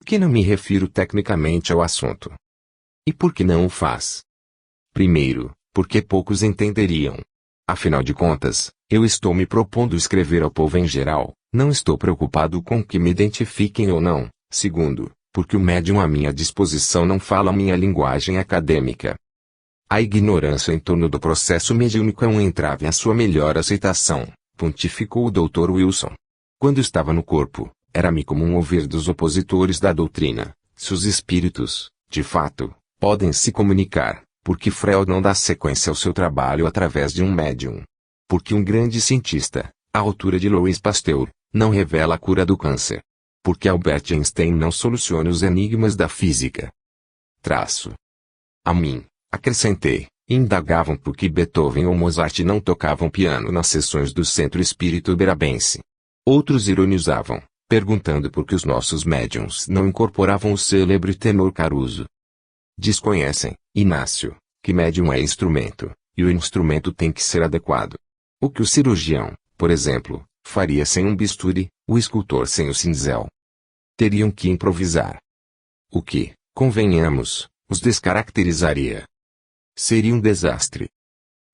que não me refiro tecnicamente ao assunto. E por que não o faz? Primeiro, porque poucos entenderiam. Afinal de contas, eu estou me propondo escrever ao povo em geral, não estou preocupado com que me identifiquem ou não. Segundo, porque o médium à minha disposição não fala a minha linguagem acadêmica. A ignorância em torno do processo mediúnico é um entrave à sua melhor aceitação, pontificou o Dr. Wilson. Quando estava no corpo, era-me comum ouvir dos opositores da doutrina: se os espíritos, de fato, podem se comunicar, porque Freud não dá sequência ao seu trabalho através de um médium. Porque um grande cientista, à altura de Louis Pasteur, não revela a cura do câncer. Porque Albert Einstein não soluciona os enigmas da física. A mim, acrescentei, indagavam por que Beethoven ou Mozart não tocavam piano nas sessões do Centro Espírita Uberabense. Outros ironizavam, perguntando por que os nossos médiuns não incorporavam o célebre tenor Caruso. Desconhecem, Inácio, que médium é instrumento, e o instrumento tem que ser adequado. O que o cirurgião, por exemplo, faria sem um bisturi, o escultor sem o cinzel. Teriam que improvisar. O que, convenhamos, os descaracterizaria. Seria um desastre.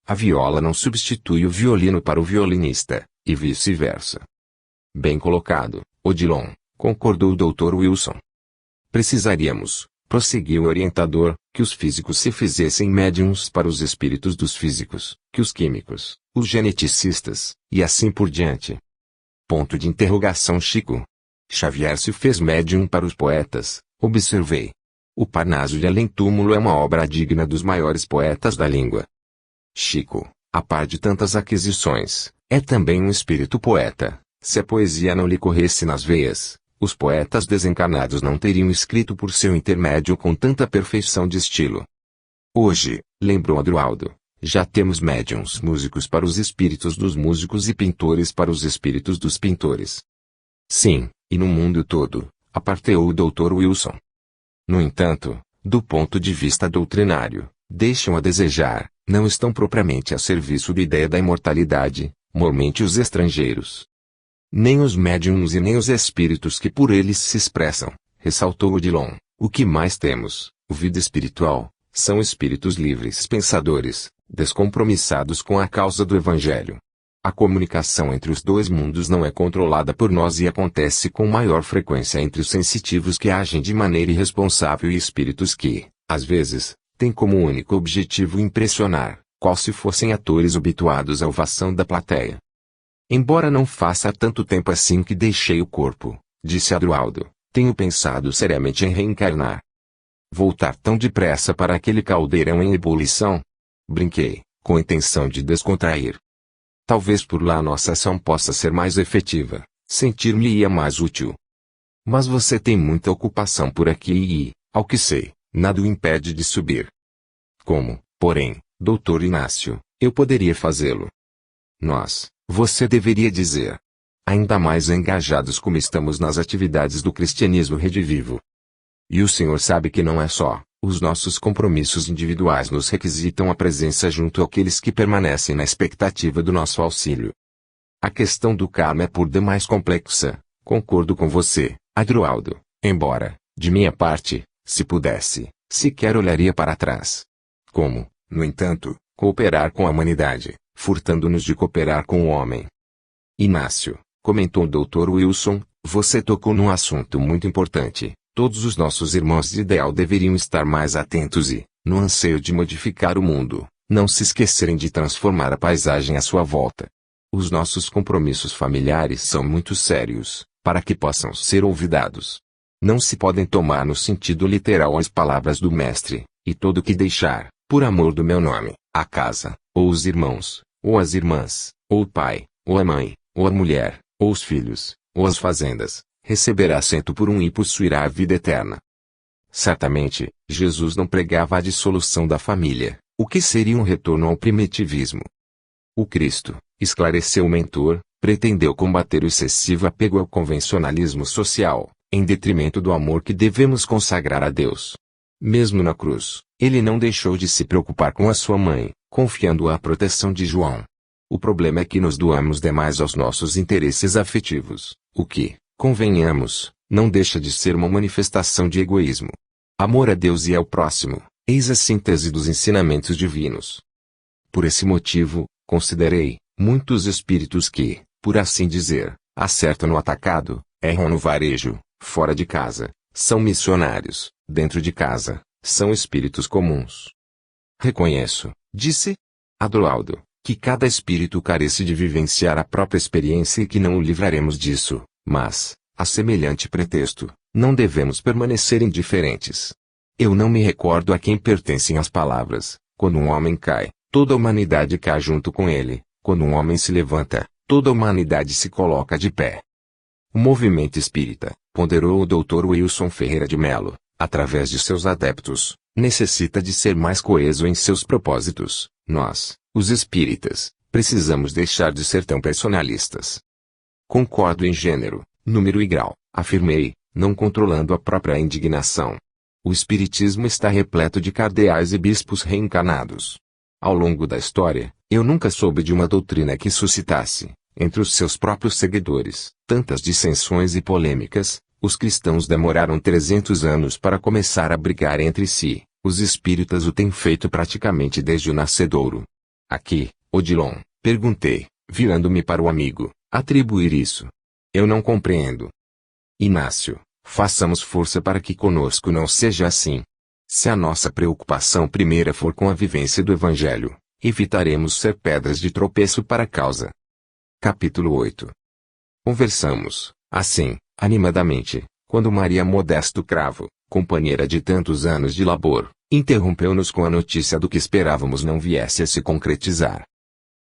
A viola não substitui o violino para o violinista, e vice-versa. Bem colocado, Odilon, concordou o Dr. Wilson. Precisaríamos, prosseguiu o orientador, que os físicos se fizessem médiums para os espíritos dos físicos, que os químicos, os geneticistas, e assim por diante. Ponto de interrogação. Chico Xavier se fez médium para os poetas, observei. O Parnaso de Além-Túmulo é uma obra digna dos maiores poetas da língua. Chico, a par de tantas aquisições, é também um espírito poeta. Se a poesia não lhe corresse nas veias, os poetas desencarnados não teriam escrito por seu intermédio com tanta perfeição de estilo. Hoje, lembrou Adroaldo, já temos médiuns músicos para os espíritos dos músicos e pintores para os espíritos dos pintores. Sim, e no mundo todo, aparteou o Dr. Wilson. No entanto, do ponto de vista doutrinário, deixam a desejar, não estão propriamente a serviço da ideia da imortalidade, mormente os estrangeiros. Nem os médiuns e nem os espíritos que por eles se expressam, ressaltou Odilon, o que mais temos, o vida espiritual, são espíritos livres pensadores, descompromissados com a causa do Evangelho. A comunicação entre os dois mundos não é controlada por nós e acontece com maior frequência entre os sensitivos que agem de maneira irresponsável e espíritos que, às vezes, têm como único objetivo impressionar, qual se fossem atores habituados à ovação da plateia. Embora não faça tanto tempo assim que deixei o corpo, disse Adroaldo, tenho pensado seriamente em reencarnar. Voltar tão depressa para aquele caldeirão em ebulição? Brinquei, com a intenção de descontrair. Talvez por lá nossa ação possa ser mais efetiva, sentir-me-ia mais útil. Mas você tem muita ocupação por aqui e, ao que sei, nada o impede de subir. Como, porém, Dr. Inácio, eu poderia fazê-lo? Nós, você deveria dizer. Ainda mais engajados como estamos nas atividades do cristianismo redivivo. E o senhor sabe que não é só, os nossos compromissos individuais nos requisitam a presença junto àqueles que permanecem na expectativa do nosso auxílio. A questão do karma é por demais complexa, concordo com você, Adroaldo, embora, de minha parte, se pudesse, sequer olharia para trás. Como, no entanto, cooperar com a humanidade, furtando-nos de cooperar com o homem? Inácio, comentou o Dr. Wilson, você tocou num assunto muito importante. Todos os nossos irmãos de ideal deveriam estar mais atentos e, no anseio de modificar o mundo, não se esquecerem de transformar a paisagem à sua volta. Os nossos compromissos familiares são muito sérios, para que possam ser olvidados. Não se podem tomar no sentido literal as palavras do Mestre, e todo o que deixar, por amor do meu nome, a casa, ou os irmãos, ou as irmãs, ou o pai, ou a mãe, ou a mulher, ou os filhos, ou as fazendas, receberá cento por um e possuirá a vida eterna. Certamente, Jesus não pregava a dissolução da família, o que seria um retorno ao primitivismo. O Cristo, esclareceu o mentor, pretendeu combater o excessivo apego ao convencionalismo social, em detrimento do amor que devemos consagrar a Deus. Mesmo na cruz, ele não deixou de se preocupar com a sua mãe, confiando-a à proteção de João. O problema é que nos doamos demais aos nossos interesses afetivos, o que, convenhamos, não deixa de ser uma manifestação de egoísmo. Amor a Deus e ao próximo, eis a síntese dos ensinamentos divinos. Por esse motivo, considerei muitos espíritos que, por assim dizer, acertam no atacado, erram no varejo, fora de casa, são missionários, dentro de casa, são espíritos comuns. Reconheço, disse Adroaldo, que cada espírito carece de vivenciar a própria experiência e que não o livraremos disso, mas, a semelhante pretexto, não devemos permanecer indiferentes. Eu não me recordo a quem pertencem as palavras: quando um homem cai, toda a humanidade cai junto com ele; quando um homem se levanta, toda a humanidade se coloca de pé. O movimento espírita, ponderou o Dr. Wilson Ferreira de Mello, através de seus adeptos, necessita de ser mais coeso em seus propósitos. Nós, os espíritas, precisamos deixar de ser tão personalistas. Concordo em gênero, número e grau, afirmei, não controlando a própria indignação. O espiritismo está repleto de cardeais e bispos reencarnados. Ao longo da história, eu nunca soube de uma doutrina que suscitasse, entre os seus próprios seguidores, tantas dissensões e polêmicas. Os cristãos demoraram 300 anos para começar a brigar entre si. Os espíritas o têm feito praticamente desde o nascedouro. Aqui, Odilon, perguntei, virando-me para o amigo, atribuir isso. Eu não compreendo. Inácio, façamos força para que conosco não seja assim. Se a nossa preocupação primeira for com a vivência do Evangelho, evitaremos ser pedras de tropeço para a causa. Capítulo 8. Conversamos, assim, animadamente, quando Maria Modesto Cravo, companheira de tantos anos de labor, interrompeu-nos com a notícia do que esperávamos não viesse a se concretizar.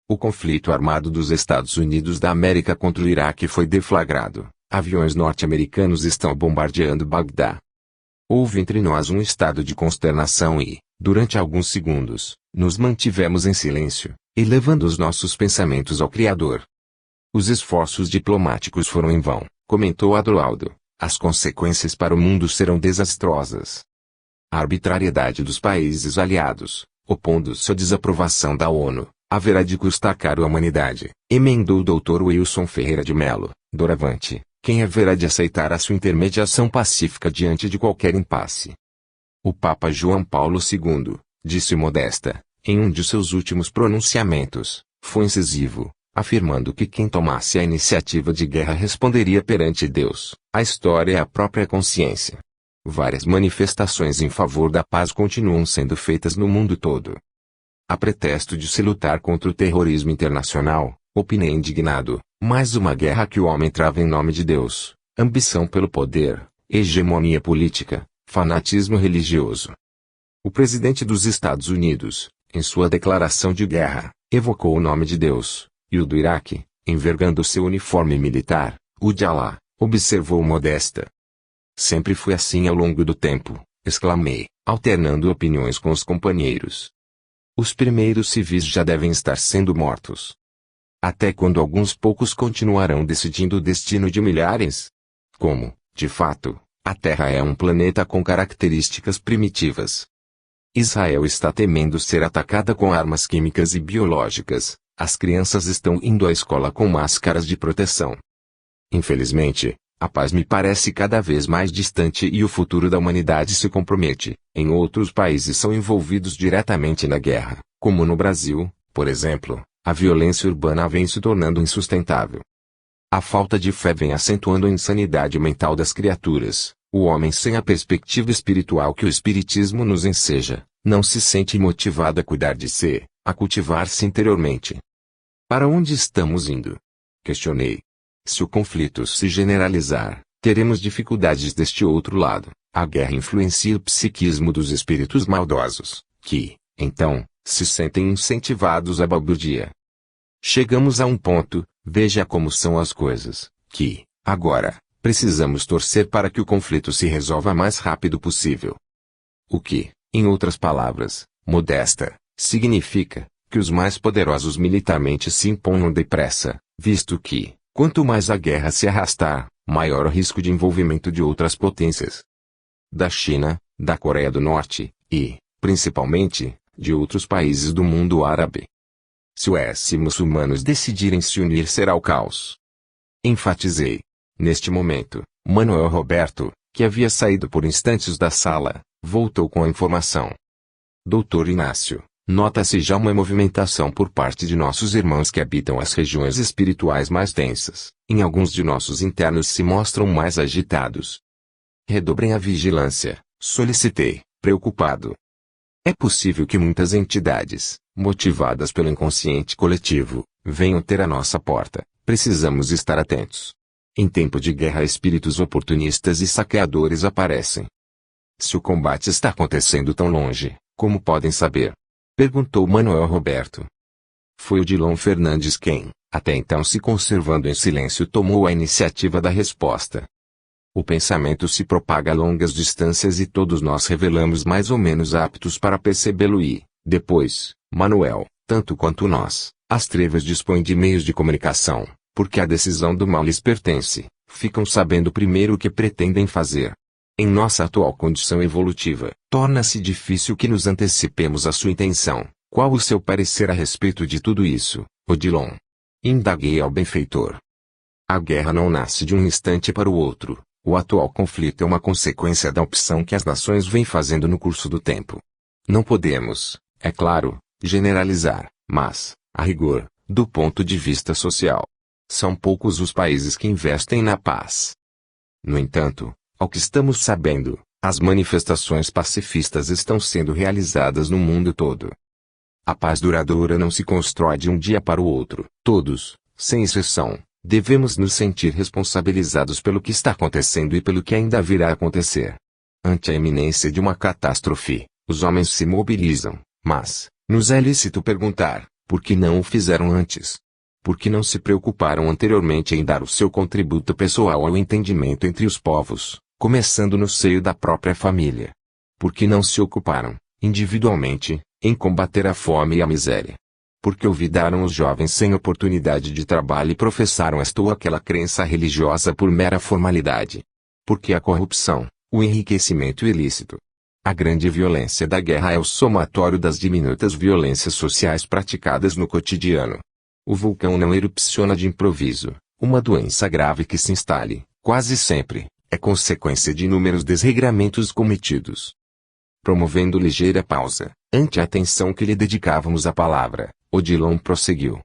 O conflito armado dos Estados Unidos da América contra o Iraque foi deflagrado. Aviões norte-americanos estão bombardeando Bagdá. Houve entre nós um estado de consternação e, durante alguns segundos, nos mantivemos em silêncio, elevando os nossos pensamentos ao Criador. Os esforços diplomáticos foram em vão, comentou Adroaldo. As consequências para o mundo serão desastrosas. A arbitrariedade dos países aliados, opondo-se à desaprovação da ONU, haverá de custar caro à humanidade, emendou o Dr. Wilson Ferreira de Mello. Doravante, quem haverá de aceitar a sua intermediação pacífica diante de qualquer impasse? O Papa João Paulo II, disse Modesta, em um de seus últimos pronunciamentos, foi incisivo, afirmando que quem tomasse a iniciativa de guerra responderia perante Deus, a história e a própria consciência. Várias manifestações em favor da paz continuam sendo feitas no mundo todo. A pretexto de se lutar contra o terrorismo internacional, opinei indignado, mais uma guerra que o homem trava em nome de Deus, ambição pelo poder, hegemonia política, fanatismo religioso. O presidente dos Estados Unidos, em sua declaração de guerra, evocou o nome de Deus, e o do Iraque, envergando seu uniforme militar, o de Alá, observou Modesta. Sempre foi assim ao longo do tempo, exclamei, alternando opiniões com os companheiros. Os primeiros civis já devem estar sendo mortos. Até quando alguns poucos continuarão decidindo o destino de milhares? Como, de fato, a Terra é um planeta com características primitivas. Israel está temendo ser atacada com armas químicas e biológicas. As crianças estão indo à escola com máscaras de proteção. Infelizmente, a paz me parece cada vez mais distante e o futuro da humanidade se compromete. Em outros países são envolvidos diretamente na guerra, como no Brasil, por exemplo, a violência urbana vem se tornando insustentável. A falta de fé vem acentuando a insanidade mental das criaturas. O homem sem a perspectiva espiritual que o Espiritismo nos enseja, não se sente motivado a cuidar de si, a cultivar-se interiormente. Para onde estamos indo? Questionei. Se o conflito se generalizar, teremos dificuldades deste outro lado. A guerra influencia o psiquismo dos espíritos maldosos, que, então, se sentem incentivados à balbúrdia. Chegamos a um ponto, veja como são as coisas, que, agora, precisamos torcer para que o conflito se resolva o mais rápido possível. O que, em outras palavras, Modesta, significa que os mais poderosos militarmente se imponham depressa, visto que, quanto mais a guerra se arrastar, maior o risco de envolvimento de outras potências. Da China, da Coreia do Norte, e, principalmente, de outros países do mundo árabe. Se os muçulmanos decidirem se unir será o caos. Enfatizei. Neste momento, Manuel Roberto, que havia saído por instantes da sala, voltou com a informação. Doutor Inácio, nota-se já uma movimentação por parte de nossos irmãos que habitam as regiões espirituais mais densas. Em alguns de nossos internos se mostram mais agitados. Redobrem a vigilância, solicitei, preocupado. É possível que muitas entidades, motivadas pelo inconsciente coletivo, venham ter a nossa porta. Precisamos estar atentos. Em tempo de guerra, espíritos oportunistas e saqueadores aparecem. Se o combate está acontecendo tão longe, como podem saber? Perguntou Manuel Roberto. Foi Odilon Fernandes quem, até então se conservando em silêncio, tomou a iniciativa da resposta. O pensamento se propaga a longas distâncias e todos nós revelamos mais ou menos aptos para percebê-lo e, depois, Manuel, tanto quanto nós, as trevas dispõem de meios de comunicação, porque a decisão do mal lhes pertence, ficam sabendo primeiro o que pretendem fazer. Em nossa atual condição evolutiva, torna-se difícil que nos antecipemos à sua intenção. Qual o seu parecer a respeito de tudo isso, Odilon? Indaguei ao benfeitor. A guerra não nasce de um instante para o outro. O atual conflito é uma consequência da opção que as nações vêm fazendo no curso do tempo. Não podemos, é claro, generalizar, mas, a rigor, do ponto de vista social, são poucos os países que investem na paz. No entanto, ao que estamos sabendo, as manifestações pacifistas estão sendo realizadas no mundo todo. A paz duradoura não se constrói de um dia para o outro. Todos, sem exceção, devemos nos sentir responsabilizados pelo que está acontecendo e pelo que ainda virá a acontecer. Ante a iminência de uma catástrofe, os homens se mobilizam, mas, nos é lícito perguntar, por que não o fizeram antes? Por que não se preocuparam anteriormente em dar o seu contributo pessoal ao entendimento entre os povos, começando no seio da própria família? Por que não se ocuparam, individualmente, em combater a fome e a miséria? Porque olvidaram os jovens sem oportunidade de trabalho e professaram esta ou aquela crença religiosa por mera formalidade? Porque a corrupção, o enriquecimento ilícito, a grande violência da guerra é o somatório das diminutas violências sociais praticadas no cotidiano. O vulcão não erupciona de improviso. Uma doença grave que se instale, quase sempre, é consequência de inúmeros desregramentos cometidos. Promovendo ligeira pausa, ante a atenção que lhe dedicávamos à palavra, Odilon prosseguiu.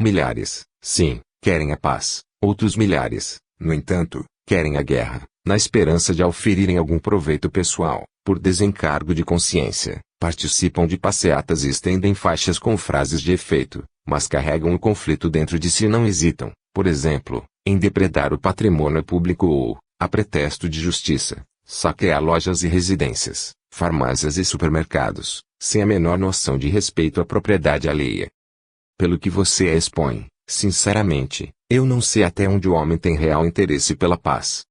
Milhares, sim, querem a paz, outros milhares, no entanto, querem a guerra, na esperança de auferirem algum proveito pessoal, por desencargo de consciência, participam de passeatas e estendem faixas com frases de efeito, mas carregam o conflito dentro de si e não hesitam, por exemplo, em depredar o patrimônio público ou, a pretexto de justiça, saquear lojas e residências, farmácias e supermercados, sem a menor noção de respeito à propriedade alheia. Pelo que você expõe, sinceramente, eu não sei até onde o homem tem real interesse pela paz.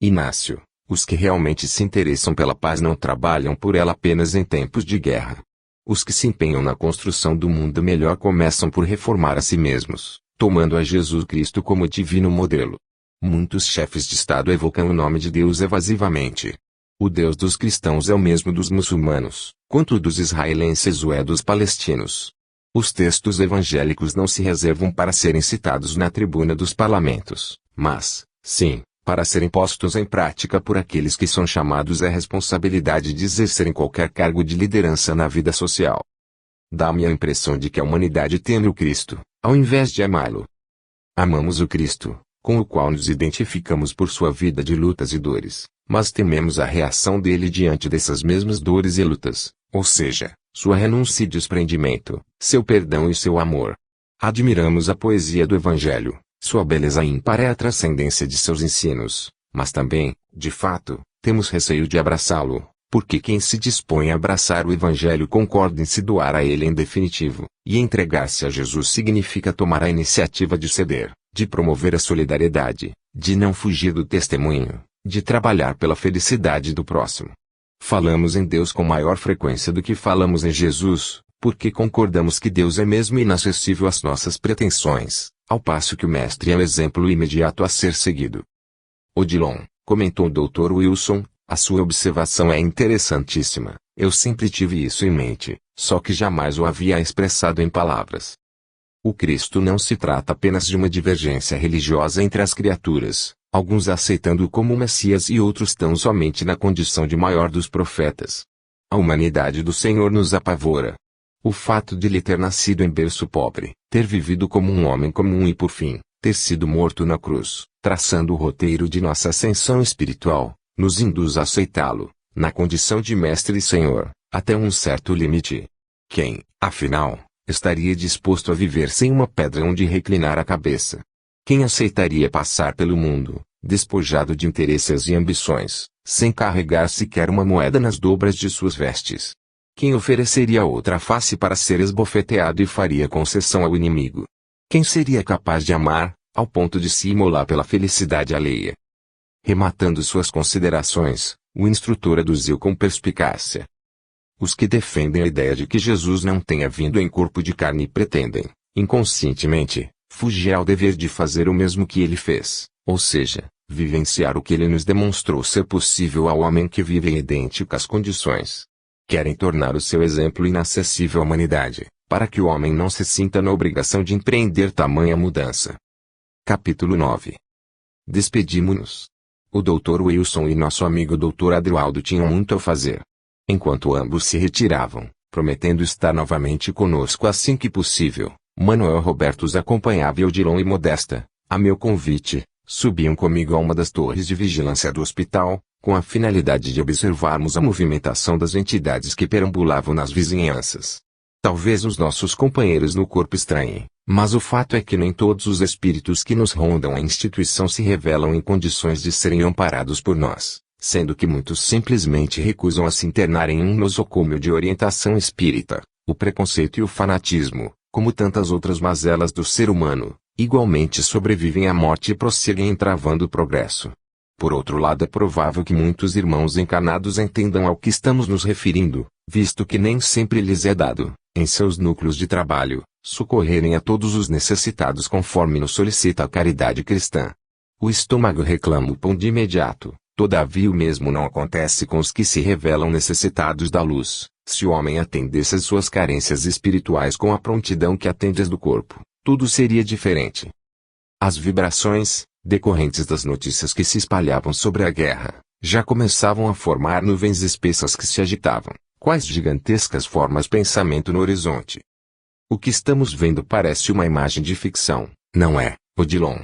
Inácio, os que realmente se interessam pela paz não trabalham por ela apenas em tempos de guerra. Os que se empenham na construção do mundo melhor começam por reformar a si mesmos, tomando a Jesus Cristo como divino modelo. Muitos chefes de Estado evocam o nome de Deus evasivamente. O Deus dos cristãos é o mesmo dos muçulmanos, quanto o dos israelenses o é dos palestinos. Os textos evangélicos não se reservam para serem citados na tribuna dos parlamentos, mas, sim, para serem postos em prática por aqueles que são chamados à responsabilidade de exercerem qualquer cargo de liderança na vida social. Dá-me a impressão de que a humanidade teme o Cristo, ao invés de amá-lo. Amamos o Cristo, com o qual nos identificamos por sua vida de lutas e dores, mas tememos a reação dele diante dessas mesmas dores e lutas, ou seja, sua renúncia e desprendimento, seu perdão e seu amor. Admiramos a poesia do Evangelho, sua beleza ímpar é a transcendência de seus ensinos, mas também, de fato, temos receio de abraçá-lo, porque quem se dispõe a abraçar o Evangelho concorda em se doar a ele em definitivo, e entregar-se a Jesus significa tomar a iniciativa de ceder, de promover a solidariedade, de não fugir do testemunho, de trabalhar pela felicidade do próximo. Falamos em Deus com maior frequência do que falamos em Jesus, porque concordamos que Deus é mesmo inacessível às nossas pretensões, ao passo que o Mestre é o exemplo imediato a ser seguido. Odilon, comentou o Dr. Wilson, a sua observação é interessantíssima, eu sempre tive isso em mente, só que jamais o havia expressado em palavras. O Cristo não se trata apenas de uma divergência religiosa entre as criaturas, alguns aceitando-o como o Messias e outros tão somente na condição de maior dos profetas. A humanidade do Senhor nos apavora. O fato de ele ter nascido em berço pobre, ter vivido como um homem comum e por fim, ter sido morto na cruz, traçando o roteiro de nossa ascensão espiritual, nos induz a aceitá-lo, na condição de Mestre e Senhor, até um certo limite. Quem, afinal, estaria disposto a viver sem uma pedra onde reclinar a cabeça? Quem aceitaria passar pelo mundo, despojado de interesses e ambições, sem carregar sequer uma moeda nas dobras de suas vestes? Quem ofereceria outra face para ser esbofeteado e faria concessão ao inimigo? Quem seria capaz de amar, ao ponto de se imolar pela felicidade alheia? Rematando suas considerações, o instrutor aduziu com perspicácia. Os que defendem a ideia de que Jesus não tenha vindo em corpo de carne pretendem, inconscientemente, fugir ao dever de fazer o mesmo que ele fez, ou seja, vivenciar o que ele nos demonstrou ser possível ao homem que vive em idênticas condições. Querem tornar o seu exemplo inacessível à humanidade, para que o homem não se sinta na obrigação de empreender tamanha mudança. Capítulo 9. Despedimo-nos. O Dr. Wilson e nosso amigo Dr. Adroaldo tinham muito a fazer. Enquanto ambos se retiravam, prometendo estar novamente conosco assim que possível, Manuel Roberto os acompanhava e Odilon e Modesta, a meu convite, subiam comigo a uma das torres de vigilância do hospital, com a finalidade de observarmos a movimentação das entidades que perambulavam nas vizinhanças. Talvez os nossos companheiros no corpo estranhem, mas o fato é que nem todos os espíritos que nos rondam a instituição se revelam em condições de serem amparados por nós, sendo que muitos simplesmente recusam a se internar em um nosocômio de orientação espírita. O preconceito e o fanatismo, como tantas outras mazelas do ser humano, igualmente sobrevivem à morte e prosseguem entravando o progresso. Por outro lado, é provável que muitos irmãos encarnados entendam ao que estamos nos referindo, visto que nem sempre lhes é dado, em seus núcleos de trabalho, socorrerem a todos os necessitados conforme nos solicita a caridade cristã. O estômago reclama o pão de imediato, todavia o mesmo não acontece com os que se revelam necessitados da luz. Se o homem atendesse às suas carências espirituais com a prontidão que atende às do corpo, tudo seria diferente. As vibrações, decorrentes das notícias que se espalhavam sobre a guerra, já começavam a formar nuvens espessas que se agitavam, quais gigantescas formas pensamento no horizonte. O que estamos vendo parece uma imagem de ficção, não é, Odilon?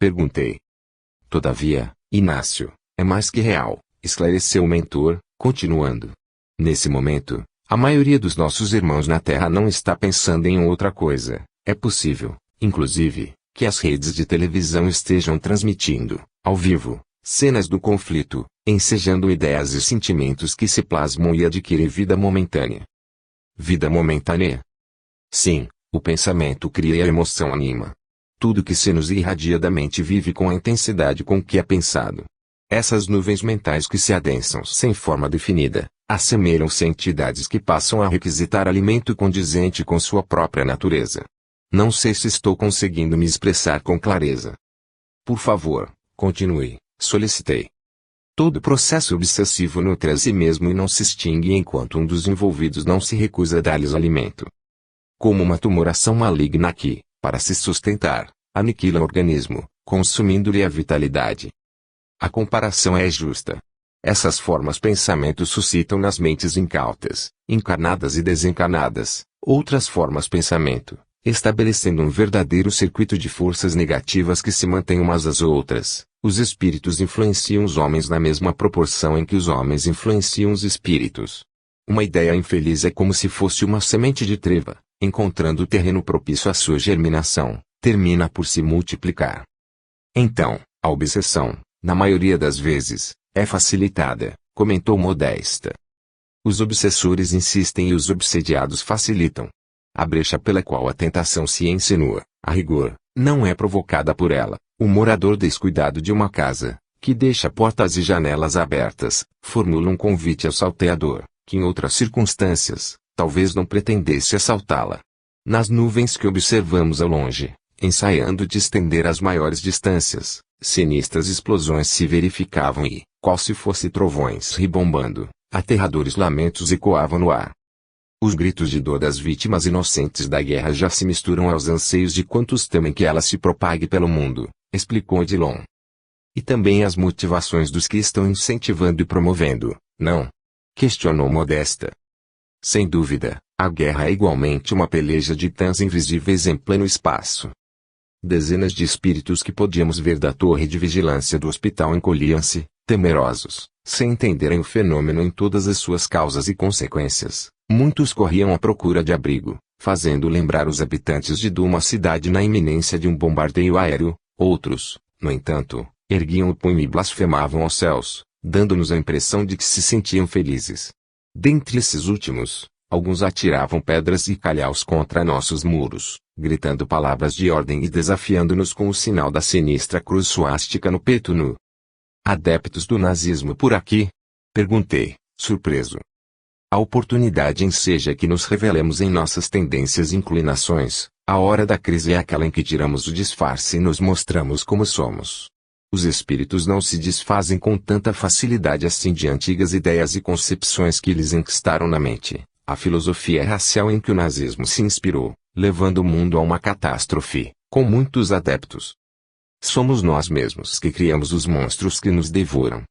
Perguntei. Todavia, Inácio, é mais que real, esclareceu o mentor, continuando. Nesse momento, a maioria dos nossos irmãos na Terra não está pensando em outra coisa. É possível, inclusive, que as redes de televisão estejam transmitindo, ao vivo, cenas do conflito, ensejando ideias e sentimentos que se plasmam e adquirem vida momentânea. Vida momentânea? Sim, o pensamento cria e a emoção anima. Tudo que se nos irradia da mente vive com a intensidade com que é pensado. Essas nuvens mentais que se adensam sem forma definida, assemelham-se a entidades que passam a requisitar alimento condizente com sua própria natureza. Não sei se estou conseguindo me expressar com clareza. Por favor, continue, solicitei. Todo processo obsessivo nutre a si mesmo e não se extingue enquanto um dos envolvidos não se recusa a dar-lhes alimento. Como uma tumoração maligna que, para se sustentar, aniquila o organismo, consumindo-lhe a vitalidade. A comparação é justa. Essas formas pensamento suscitam nas mentes incautas, encarnadas e desencarnadas, outras formas pensamento, estabelecendo um verdadeiro circuito de forças negativas que se mantêm umas às outras. Os espíritos influenciam os homens na mesma proporção em que os homens influenciam os espíritos. Uma ideia infeliz é como se fosse uma semente de treva, encontrando terreno propício à sua germinação, termina por se multiplicar. Então, a obsessão, na maioria das vezes, é facilitada, comentou Modesta. Os obsessores insistem e os obsediados facilitam. A brecha pela qual a tentação se insinua, a rigor, não é provocada por ela. O morador descuidado de uma casa, que deixa portas e janelas abertas, formula um convite ao salteador, que em outras circunstâncias, talvez não pretendesse assaltá-la. Nas nuvens que observamos ao longe, ensaiando de estender as maiores distâncias, sinistras explosões se verificavam e, qual se fosse trovões ribombando, aterradores lamentos ecoavam no ar. Os gritos de dor das vítimas inocentes da guerra já se misturam aos anseios de quantos temem que ela se propague pelo mundo, explicou Odilon. E também as motivações dos que estão incentivando e promovendo, não? Questionou Modesta. Sem dúvida, a guerra é igualmente uma peleja de titãs invisíveis em pleno espaço. Dezenas de espíritos que podíamos ver da torre de vigilância do hospital encolhiam-se, temerosos, sem entenderem o fenômeno em todas as suas causas e consequências. Muitos corriam à procura de abrigo, fazendo lembrar os habitantes de uma cidade na iminência de um bombardeio aéreo. Outros, no entanto, erguiam o punho e blasfemavam aos céus, dando-nos a impressão de que se sentiam felizes. Dentre esses últimos, alguns atiravam pedras e calhaus contra nossos muros, gritando palavras de ordem e desafiando-nos com o sinal da sinistra cruz suástica no peito nu. Adeptos do nazismo por aqui? Perguntei, surpreso. A oportunidade enseja que nos revelemos em nossas tendências e inclinações. A hora da crise é aquela em que tiramos o disfarce e nos mostramos como somos. Os espíritos não se desfazem com tanta facilidade assim de antigas ideias e concepções que lhes enquistaram na mente. A filosofia racial em que o nazismo se inspirou, levando o mundo a uma catástrofe, com muitos adeptos. Somos nós mesmos que criamos os monstros que nos devoram.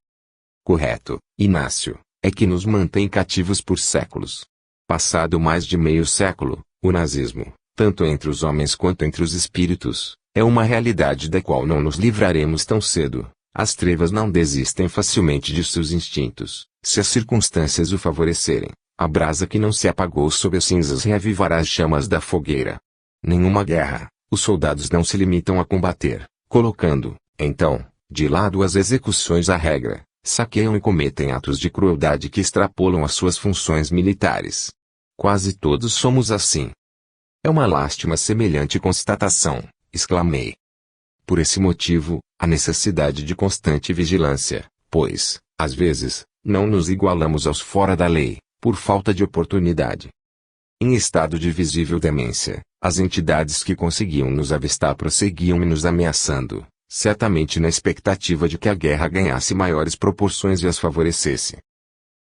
Correto, Inácio, é que nos mantém cativos por séculos. Passado mais de meio século, o nazismo, tanto entre os homens quanto entre os espíritos, é uma realidade da qual não nos livraremos tão cedo. As trevas não desistem facilmente de seus instintos, se as circunstâncias o favorecerem. A brasa que não se apagou sob as cinzas reavivará as chamas da fogueira. Nenhuma guerra, os soldados não se limitam a combater, colocando, então, de lado as execuções à regra, saqueiam e cometem atos de crueldade que extrapolam as suas funções militares. Quase todos somos assim. É uma lástima semelhante constatação, exclamei. Por esse motivo, a necessidade de constante vigilância, pois, às vezes, não nos igualamos aos fora da lei, por falta de oportunidade. Em estado de visível demência, as entidades que conseguiam nos avistar prosseguiam nos ameaçando, certamente na expectativa de que a guerra ganhasse maiores proporções e as favorecesse.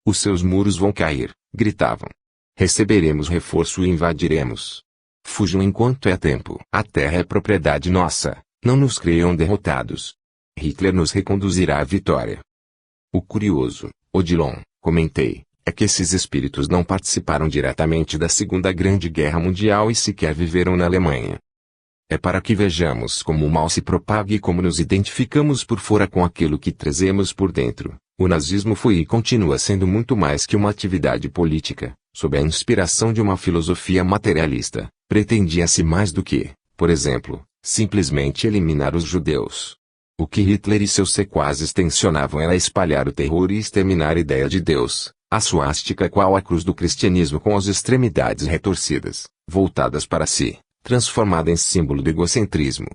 Os seus muros vão cair, gritavam. Receberemos reforço e invadiremos. Fujam enquanto é tempo. A terra é propriedade nossa, não nos creiam derrotados. Hitler nos reconduzirá à vitória. O curioso, Odilon, comentei, é que esses espíritos não participaram diretamente da Segunda Grande Guerra Mundial e sequer viveram na Alemanha. É para que vejamos como o mal se propaga e como nos identificamos por fora com aquilo que trazemos por dentro. O nazismo foi e continua sendo muito mais que uma atividade política, sob a inspiração de uma filosofia materialista. Pretendia-se mais do que, por exemplo, simplesmente eliminar os judeus. O que Hitler e seus sequazes tensionavam era espalhar o terror e exterminar a ideia de Deus. A suástica qual a cruz do cristianismo com as extremidades retorcidas, voltadas para si, transformada em símbolo do egocentrismo.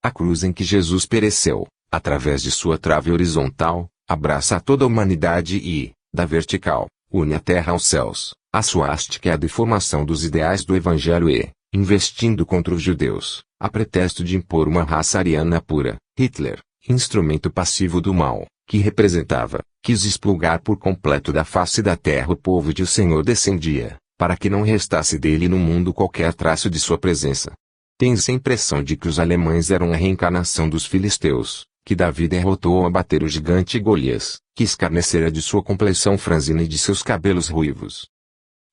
A cruz em que Jesus pereceu, através de sua trave horizontal, abraça a toda a humanidade e, da vertical, une a terra aos céus. A suástica é a deformação dos ideais do evangelho e, investindo contra os judeus, a pretexto de impor uma raça ariana pura, Hitler, instrumento passivo do mal, que representava, quis expurgar por completo da face da terra o povo de o Senhor descendia, para que não restasse dele no mundo qualquer traço de sua presença. Tem-se a impressão de que os alemães eram a reencarnação dos filisteus, que Davi derrotou ao abater o gigante Golias, que escarnecera de sua complexão franzina e de seus cabelos ruivos.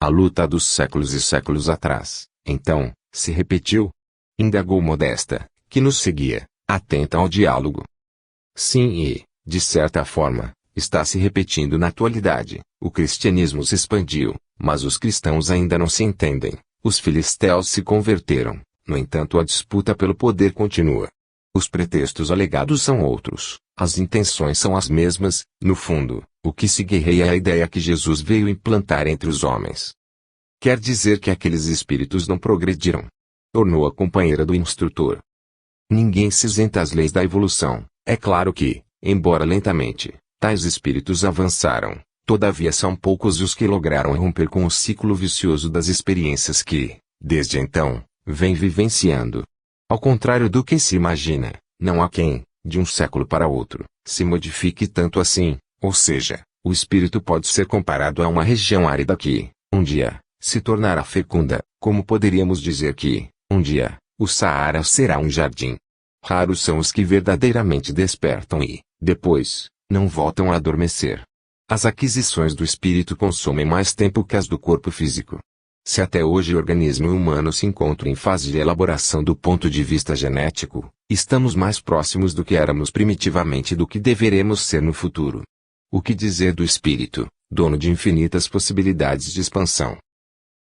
A luta dos séculos e séculos atrás, então, se repetiu? Indagou Modesta, que nos seguia, atenta ao diálogo. Sim e, de certa forma, está se repetindo na atualidade. O cristianismo se expandiu, mas os cristãos ainda não se entendem. Os filisteus se converteram, no entanto a disputa pelo poder continua. Os pretextos alegados são outros, as intenções são as mesmas, no fundo, o que se guerreia é a ideia que Jesus veio implantar entre os homens. Quer dizer que aqueles espíritos não progrediram? Tornou a companheira do instrutor. Ninguém se isenta às leis da evolução. É claro que, embora lentamente, tais espíritos avançaram, todavia são poucos os que lograram romper com o ciclo vicioso das experiências que, desde então, vem vivenciando. Ao contrário do que se imagina, não há quem, de um século para outro, se modifique tanto assim, ou seja, o espírito pode ser comparado a uma região árida que, um dia, se tornará fecunda, como poderíamos dizer que, um dia, o Saara será um jardim. Raros são os que verdadeiramente despertam e, Depois, não voltam a adormecer. As aquisições do espírito consomem mais tempo que as do corpo físico. Se até hoje o organismo humano se encontra em fase de elaboração do ponto de vista genético, estamos mais próximos do que éramos primitivamente do que deveremos ser no futuro. O que dizer do espírito, dono de infinitas possibilidades de expansão?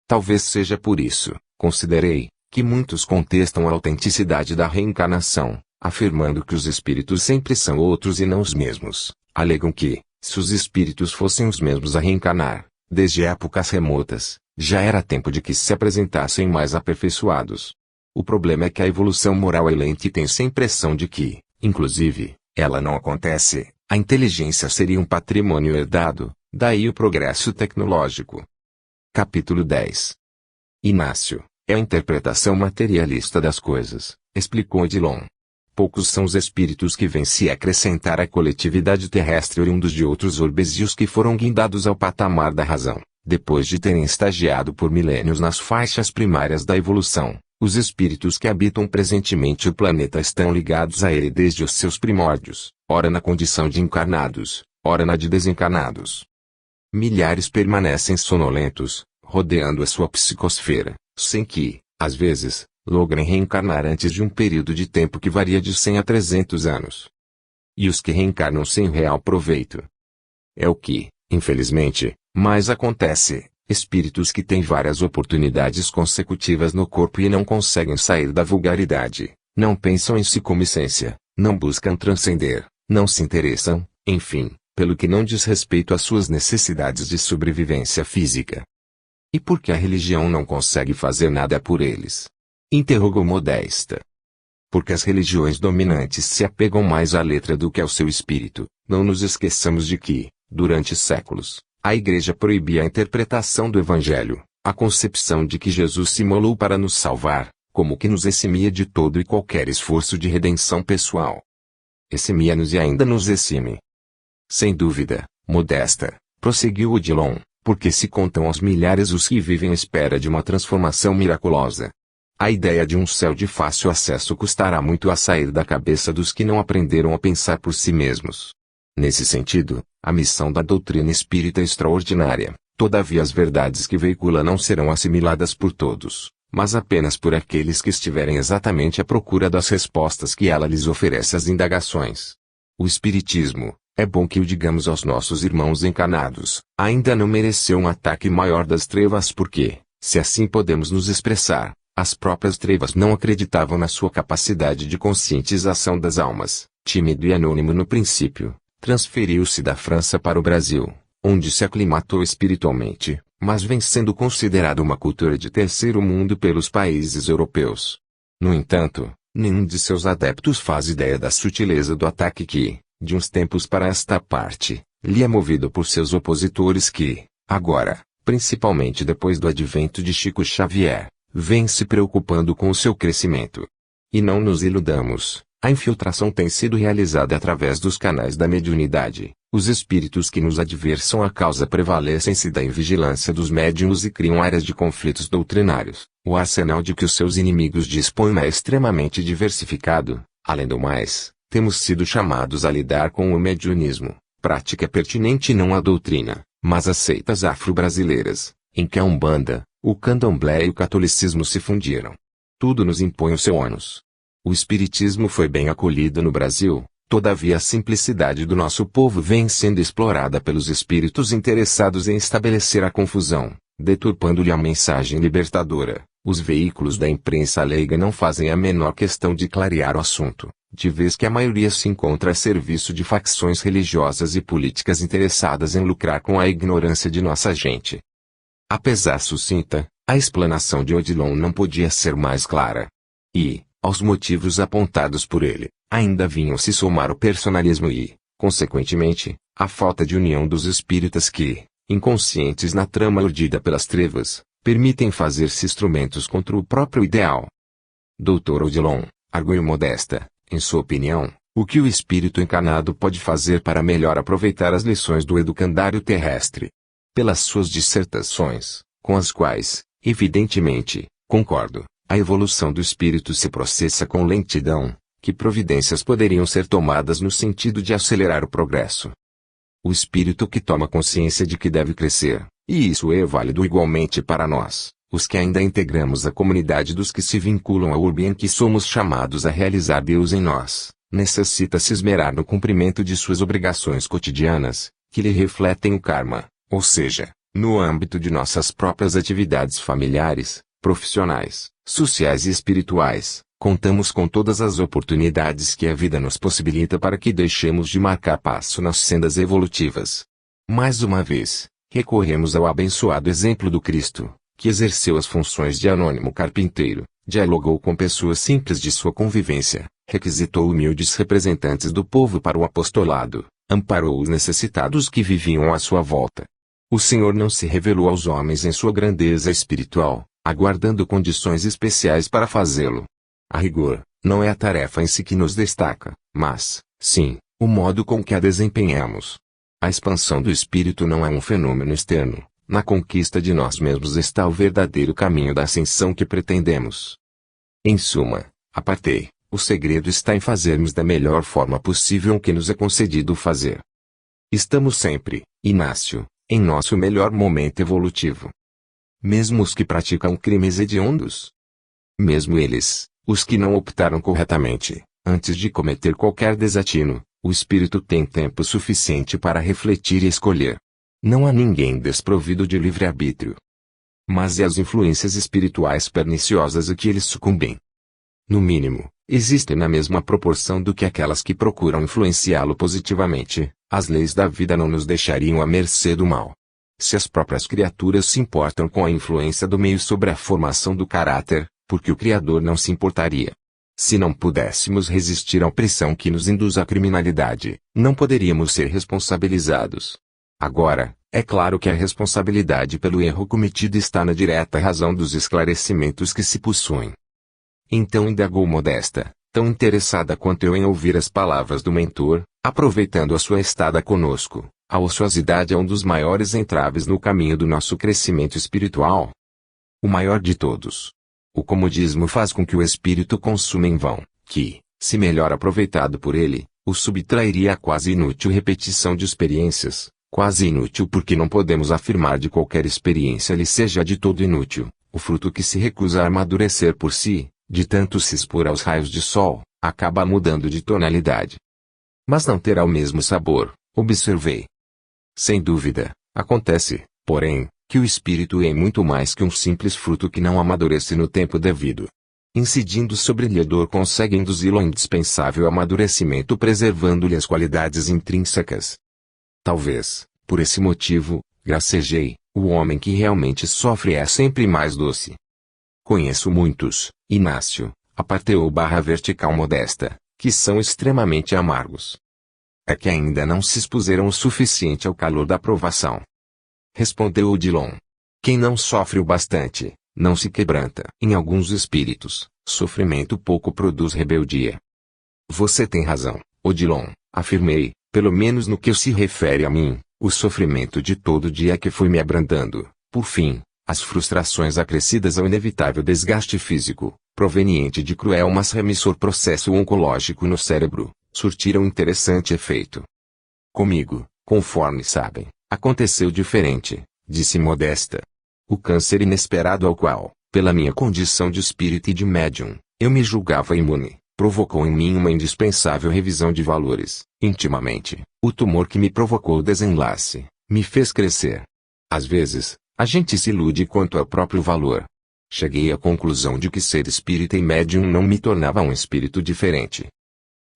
Talvez seja por isso, considerei, que muitos contestam a autenticidade da reencarnação, afirmando que os espíritos sempre são outros e não os mesmos. Alegam que, se os espíritos fossem os mesmos a reencarnar, desde épocas remotas, já era tempo de que se apresentassem mais aperfeiçoados. O problema é que a evolução moral é lenta e tem-se a impressão de que, inclusive, ela não acontece. A inteligência seria um patrimônio herdado, daí o progresso tecnológico. Capítulo 10. Inácio, é a interpretação materialista das coisas, explicou Odilon. Poucos são os espíritos que vêm se acrescentar à coletividade terrestre oriundos de outros orbes e os que foram guindados ao patamar da razão, depois de terem estagiado por milênios nas faixas primárias da evolução. Os espíritos que habitam presentemente o planeta estão ligados a ele desde os seus primórdios, ora na condição de encarnados, ora na de desencarnados. Milhares permanecem sonolentos, rodeando a sua psicosfera, sem que, às vezes, logrem reencarnar antes de um período de tempo que varia de 100 a 300 anos. E os que reencarnam sem real proveito. É o que, infelizmente, mais acontece. Espíritos que têm várias oportunidades consecutivas no corpo e não conseguem sair da vulgaridade, não pensam em si como essência, não buscam transcender, não se interessam, enfim, pelo que não diz respeito às suas necessidades de sobrevivência física. E por que a religião não consegue fazer nada por eles? Interrogou Modesta. Porque as religiões dominantes se apegam mais à letra do que ao seu espírito. Não nos esqueçamos de que, durante séculos, a Igreja proibia a interpretação do Evangelho, a concepção de que Jesus se imolou para nos salvar, como que nos eximia de todo e qualquer esforço de redenção pessoal. Eximia-nos e ainda nos exime. Sem dúvida, Modesta, prosseguiu Odilon, porque se contam aos milhares os que vivem à espera de uma transformação miraculosa. A ideia de um céu de fácil acesso custará muito a sair da cabeça dos que não aprenderam a pensar por si mesmos. Nesse sentido, a missão da doutrina espírita é extraordinária. Todavia as verdades que veicula não serão assimiladas por todos, mas apenas por aqueles que estiverem exatamente à procura das respostas que ela lhes oferece às indagações. O Espiritismo, é bom que o digamos aos nossos irmãos encarnados, ainda não mereceu um ataque maior das trevas porque, se assim podemos nos expressar, as próprias trevas não acreditavam na sua capacidade de conscientização das almas. Tímido e anônimo no princípio, transferiu-se da França para o Brasil, onde se aclimatou espiritualmente, mas vem sendo considerado uma cultura de terceiro mundo pelos países europeus. No entanto, nenhum de seus adeptos faz ideia da sutileza do ataque que, de uns tempos para esta parte, lhe é movido por seus opositores que, agora, principalmente depois do advento de Chico Xavier, vem se preocupando com o seu crescimento. E não nos iludamos. A infiltração tem sido realizada através dos canais da mediunidade. Os espíritos que nos adversam a causa prevalecem-se da invigilância dos médiuns e criam áreas de conflitos doutrinários. O arsenal de que os seus inimigos dispõem é extremamente diversificado. Além do mais, temos sido chamados a lidar com o mediunismo, prática pertinente não à doutrina, mas às seitas afro-brasileiras, em que a Umbanda, o Candomblé e o catolicismo se fundiram. Tudo nos impõe o seu ônus. O espiritismo foi bem acolhido no Brasil, todavia a simplicidade do nosso povo vem sendo explorada pelos espíritos interessados em estabelecer a confusão, deturpando-lhe a mensagem libertadora. Os veículos da imprensa leiga não fazem a menor questão de clarear o assunto, de vez que a maioria se encontra a serviço de facções religiosas e políticas interessadas em lucrar com a ignorância de nossa gente. Apesar sucinta, a explanação de Odilon não podia ser mais clara. E, aos motivos apontados por ele, ainda vinham se somar o personalismo e, consequentemente, a falta de união dos espíritas que, inconscientes na trama urdida pelas trevas, permitem fazer-se instrumentos contra o próprio ideal. Dr. Odilon, arguiu Modesta, em sua opinião, o que o espírito encarnado pode fazer para melhor aproveitar as lições do educandário terrestre? Pelas suas dissertações, com as quais, evidentemente, concordo, a evolução do espírito se processa com lentidão, que providências poderiam ser tomadas no sentido de acelerar o progresso. O espírito que toma consciência de que deve crescer, e isso é válido igualmente para nós, os que ainda integramos a comunidade dos que se vinculam ao urbe em que somos chamados a realizar Deus em nós, necessita se esmerar no cumprimento de suas obrigações cotidianas, que lhe refletem o karma, ou seja, no âmbito de nossas próprias atividades familiares, profissionais, sociais e espirituais. Contamos com todas as oportunidades que a vida nos possibilita para que deixemos de marcar passo nas sendas evolutivas. Mais uma vez, recorremos ao abençoado exemplo do Cristo, que exerceu as funções de anônimo carpinteiro, dialogou com pessoas simples de sua convivência, requisitou humildes representantes do povo para o apostolado, amparou os necessitados que viviam à sua volta. O Senhor não se revelou aos homens em sua grandeza espiritual, aguardando condições especiais para fazê-lo. A rigor, não é a tarefa em si que nos destaca, mas, sim, o modo com que a desempenhamos. A expansão do espírito não é um fenômeno externo, na conquista de nós mesmos está o verdadeiro caminho da ascensão que pretendemos. Em suma, apartei, o segredo está em fazermos da melhor forma possível o que nos é concedido fazer. Estamos sempre, Inácio, em nosso melhor momento evolutivo. Mesmo os que praticam crimes hediondos? Mesmo eles, os que não optaram corretamente, antes de cometer qualquer desatino, o espírito tem tempo suficiente para refletir e escolher. Não há ninguém desprovido de livre-arbítrio. Mas e as influências espirituais perniciosas a que eles sucumbem? No mínimo, existem na mesma proporção do que aquelas que procuram influenciá-lo positivamente, as leis da vida não nos deixariam à mercê do mal. Se as próprias criaturas se importam com a influência do meio sobre a formação do caráter, porque o Criador não se importaria? Se não pudéssemos resistir à opressão que nos induz à criminalidade, não poderíamos ser responsabilizados. Agora, é claro que a responsabilidade pelo erro cometido está na direta razão dos esclarecimentos que se possuem. Então indagou Modesta, tão interessada quanto eu em ouvir as palavras do mentor, aproveitando a sua estada conosco. A ociosidade é um dos maiores entraves no caminho do nosso crescimento espiritual. O maior de todos. O comodismo faz com que o espírito consuma em vão, que, se melhor aproveitado por ele, o subtrairia à quase inútil repetição de experiências, quase inútil porque não podemos afirmar de qualquer experiência lhe seja de todo inútil, o fruto que se recusa a amadurecer por si, de tanto se expor aos raios de sol, acaba mudando de tonalidade. Mas não terá o mesmo sabor, observei. Sem dúvida, acontece, porém, que o espírito é muito mais que um simples fruto que não amadurece no tempo devido. Incidindo sobre lhe a dor consegue induzi-lo ao indispensável amadurecimento preservando-lhe as qualidades intrínsecas. Talvez, por esse motivo, gracejei, o homem que realmente sofre é sempre mais doce. Conheço muitos, Inácio, aparteu/vertical Modesta, que são extremamente amargos. É que ainda não se expuseram o suficiente ao calor da provação. Respondeu Odilon. Quem não sofre o bastante, não se quebranta. Em alguns espíritos, sofrimento pouco produz rebeldia. Você tem razão, Odilon, afirmei, pelo menos no que se refere a mim, o sofrimento de todo dia que foi me abrandando, por fim, as frustrações acrescidas ao inevitável desgaste físico, proveniente de cruel mas remissor processo oncológico no cérebro, surtiram interessante efeito. Comigo, conforme sabem, aconteceu diferente, disse Modesta. O câncer inesperado ao qual, pela minha condição de espírito e de médium, eu me julgava imune, provocou em mim uma indispensável revisão de valores. Intimamente, o tumor que me provocou o desenlace, me fez crescer. Às vezes, a gente se ilude quanto ao próprio valor. Cheguei à conclusão de que ser espírita e médium não me tornava um espírito diferente.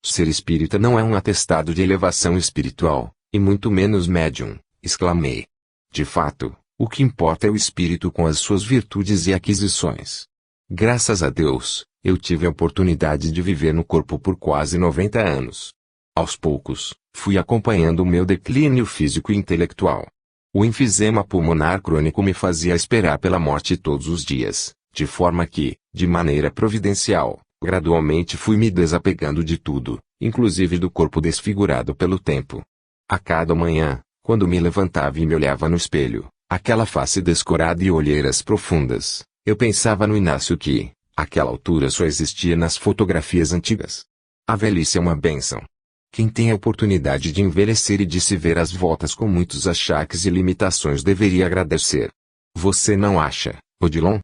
Ser espírita não é um atestado de elevação espiritual, e muito menos médium, exclamei. De fato, o que importa é o espírito com as suas virtudes e aquisições. Graças a Deus, eu tive a oportunidade de viver no corpo por quase 90 anos. Aos poucos, fui acompanhando o meu declínio físico e intelectual. O enfisema pulmonar crônico me fazia esperar pela morte todos os dias, de forma que, de maneira providencial, gradualmente fui me desapegando de tudo, inclusive do corpo desfigurado pelo tempo. A cada manhã, quando me levantava e me olhava no espelho, aquela face descorada e olheiras profundas, eu pensava no Inácio que, àquela altura só existia nas fotografias antigas. A velhice é uma bênção. Quem tem a oportunidade de envelhecer e de se ver às voltas com muitos achaques e limitações deveria agradecer. Você não acha, Odilon?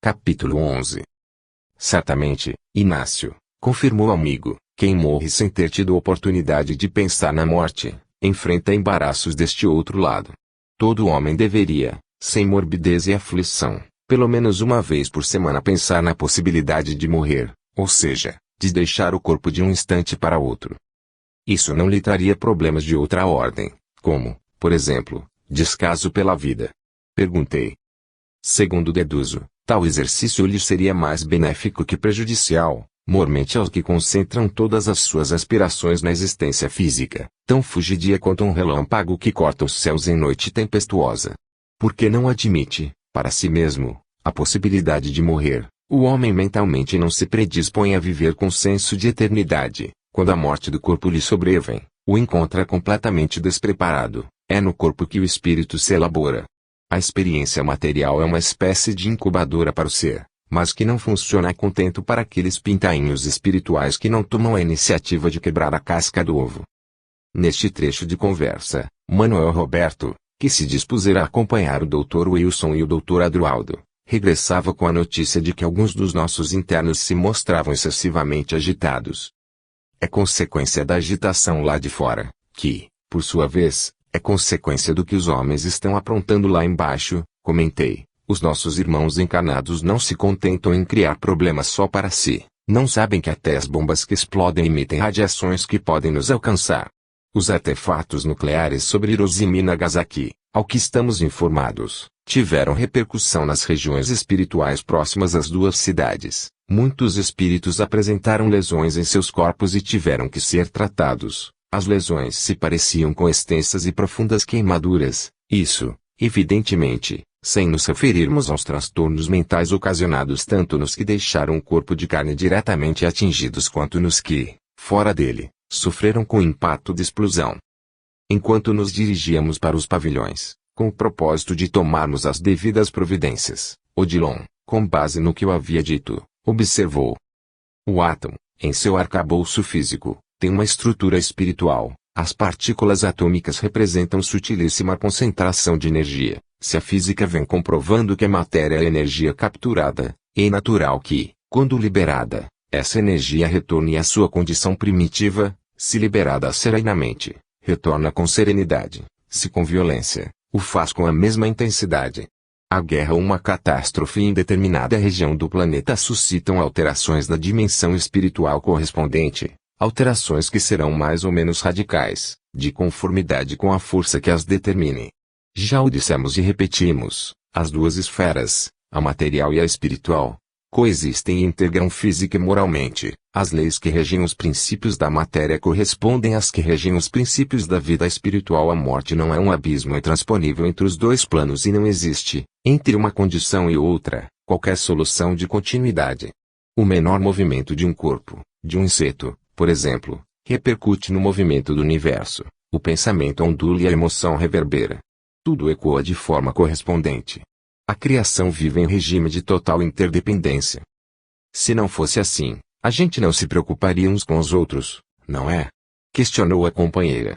Capítulo 11. Certamente, Inácio, confirmou o amigo, quem morre sem ter tido oportunidade de pensar na morte, enfrenta embaraços deste outro lado. Todo homem deveria, sem morbidez e aflição, pelo menos uma vez por semana pensar na possibilidade de morrer, ou seja, de deixar o corpo de um instante para outro. Isso não lhe traria problemas de outra ordem, como, por exemplo, descaso pela vida? Perguntei. Segundo deduzo, tal exercício lhe seria mais benéfico que prejudicial, mormente aos que concentram todas as suas aspirações na existência física, tão fugidia quanto um relâmpago que corta os céus em noite tempestuosa. Porque não admite, para si mesmo, a possibilidade de morrer, o homem mentalmente não se predispõe a viver com senso de eternidade. Quando a morte do corpo lhe sobrevém, o encontra completamente despreparado. É no corpo que o espírito se elabora. A experiência material é uma espécie de incubadora para o ser, mas que não funciona a contento para aqueles pintainhos espirituais que não tomam a iniciativa de quebrar a casca do ovo. Neste trecho de conversa, Manuel Roberto, que se dispusera a acompanhar o Dr. Wilson e o Dr. Adroaldo, regressava com a notícia de que alguns dos nossos internos se mostravam excessivamente agitados. É consequência da agitação lá de fora, que, por sua vez, é consequência do que os homens estão aprontando lá embaixo, comentei. Os nossos irmãos encarnados não se contentam em criar problemas só para si, não sabem que até as bombas que explodem emitem radiações que podem nos alcançar. Os artefatos nucleares sobre Hiroshima e Nagasaki, ao que estamos informados, tiveram repercussão nas regiões espirituais próximas às duas cidades. Muitos espíritos apresentaram lesões em seus corpos e tiveram que ser tratados. As lesões se pareciam com extensas e profundas queimaduras. Isso, evidentemente, sem nos referirmos aos transtornos mentais ocasionados tanto nos que deixaram o corpo de carne diretamente atingidos quanto nos que, fora dele, sofreram com o impacto de explosão. Enquanto nos dirigíamos para os pavilhões, com o propósito de tomarmos as devidas providências, Odilon, com base no que eu havia dito, observou. O átomo, em seu arcabouço físico, tem uma estrutura espiritual. As partículas atômicas representam sutilíssima concentração de energia. Se a física vem comprovando que a matéria é energia capturada, é natural que, quando liberada, essa energia retorne à sua condição primitiva. Se liberada serenamente, retorna com serenidade. Se com violência, o faz com a mesma intensidade. A guerra ou uma catástrofe em determinada região do planeta suscitam alterações da dimensão espiritual correspondente, alterações que serão mais ou menos radicais, de conformidade com a força que as determine. Já o dissemos e repetimos, as duas esferas, a material e a espiritual, coexistem e integram física e moralmente. As leis que regem os princípios da matéria correspondem às que regem os princípios da vida espiritual. A morte não é um abismo intransponível entre os dois planos e não existe, entre uma condição e outra, qualquer solução de continuidade. O menor movimento de um corpo, de um inseto, por exemplo, repercute no movimento do universo. O pensamento ondula e a emoção reverbera. Tudo ecoa de forma correspondente. A criação vive em regime de total interdependência. Se não fosse assim, a gente não se preocuparia uns com os outros, não é? Questionou a companheira.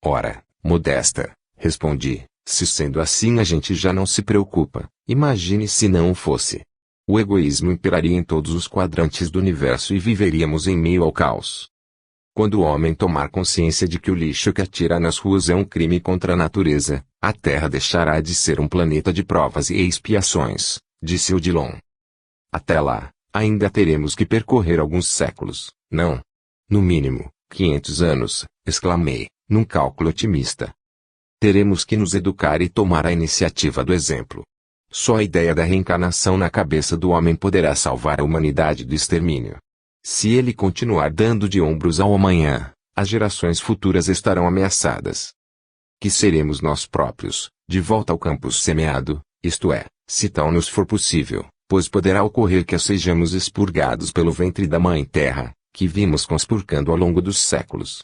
Ora, Modesta, respondi, se sendo assim a gente já não se preocupa, imagine se não o fosse. O egoísmo imperaria em todos os quadrantes do universo e viveríamos em meio ao caos. Quando o homem tomar consciência de que o lixo que atira nas ruas é um crime contra a natureza, a Terra deixará de ser um planeta de provas e expiações, disse Odilon. Até lá, ainda teremos que percorrer alguns séculos, não? No mínimo, 500 anos, exclamei, num cálculo otimista. Teremos que nos educar e tomar a iniciativa do exemplo. Só a ideia da reencarnação na cabeça do homem poderá salvar a humanidade do extermínio. Se ele continuar dando de ombros ao amanhã, as gerações futuras estarão ameaçadas. Que seremos nós próprios, de volta ao campo semeado, isto é, se tal nos for possível, pois poderá ocorrer que sejamos expurgados pelo ventre da Mãe Terra, que vimos conspurcando ao longo dos séculos.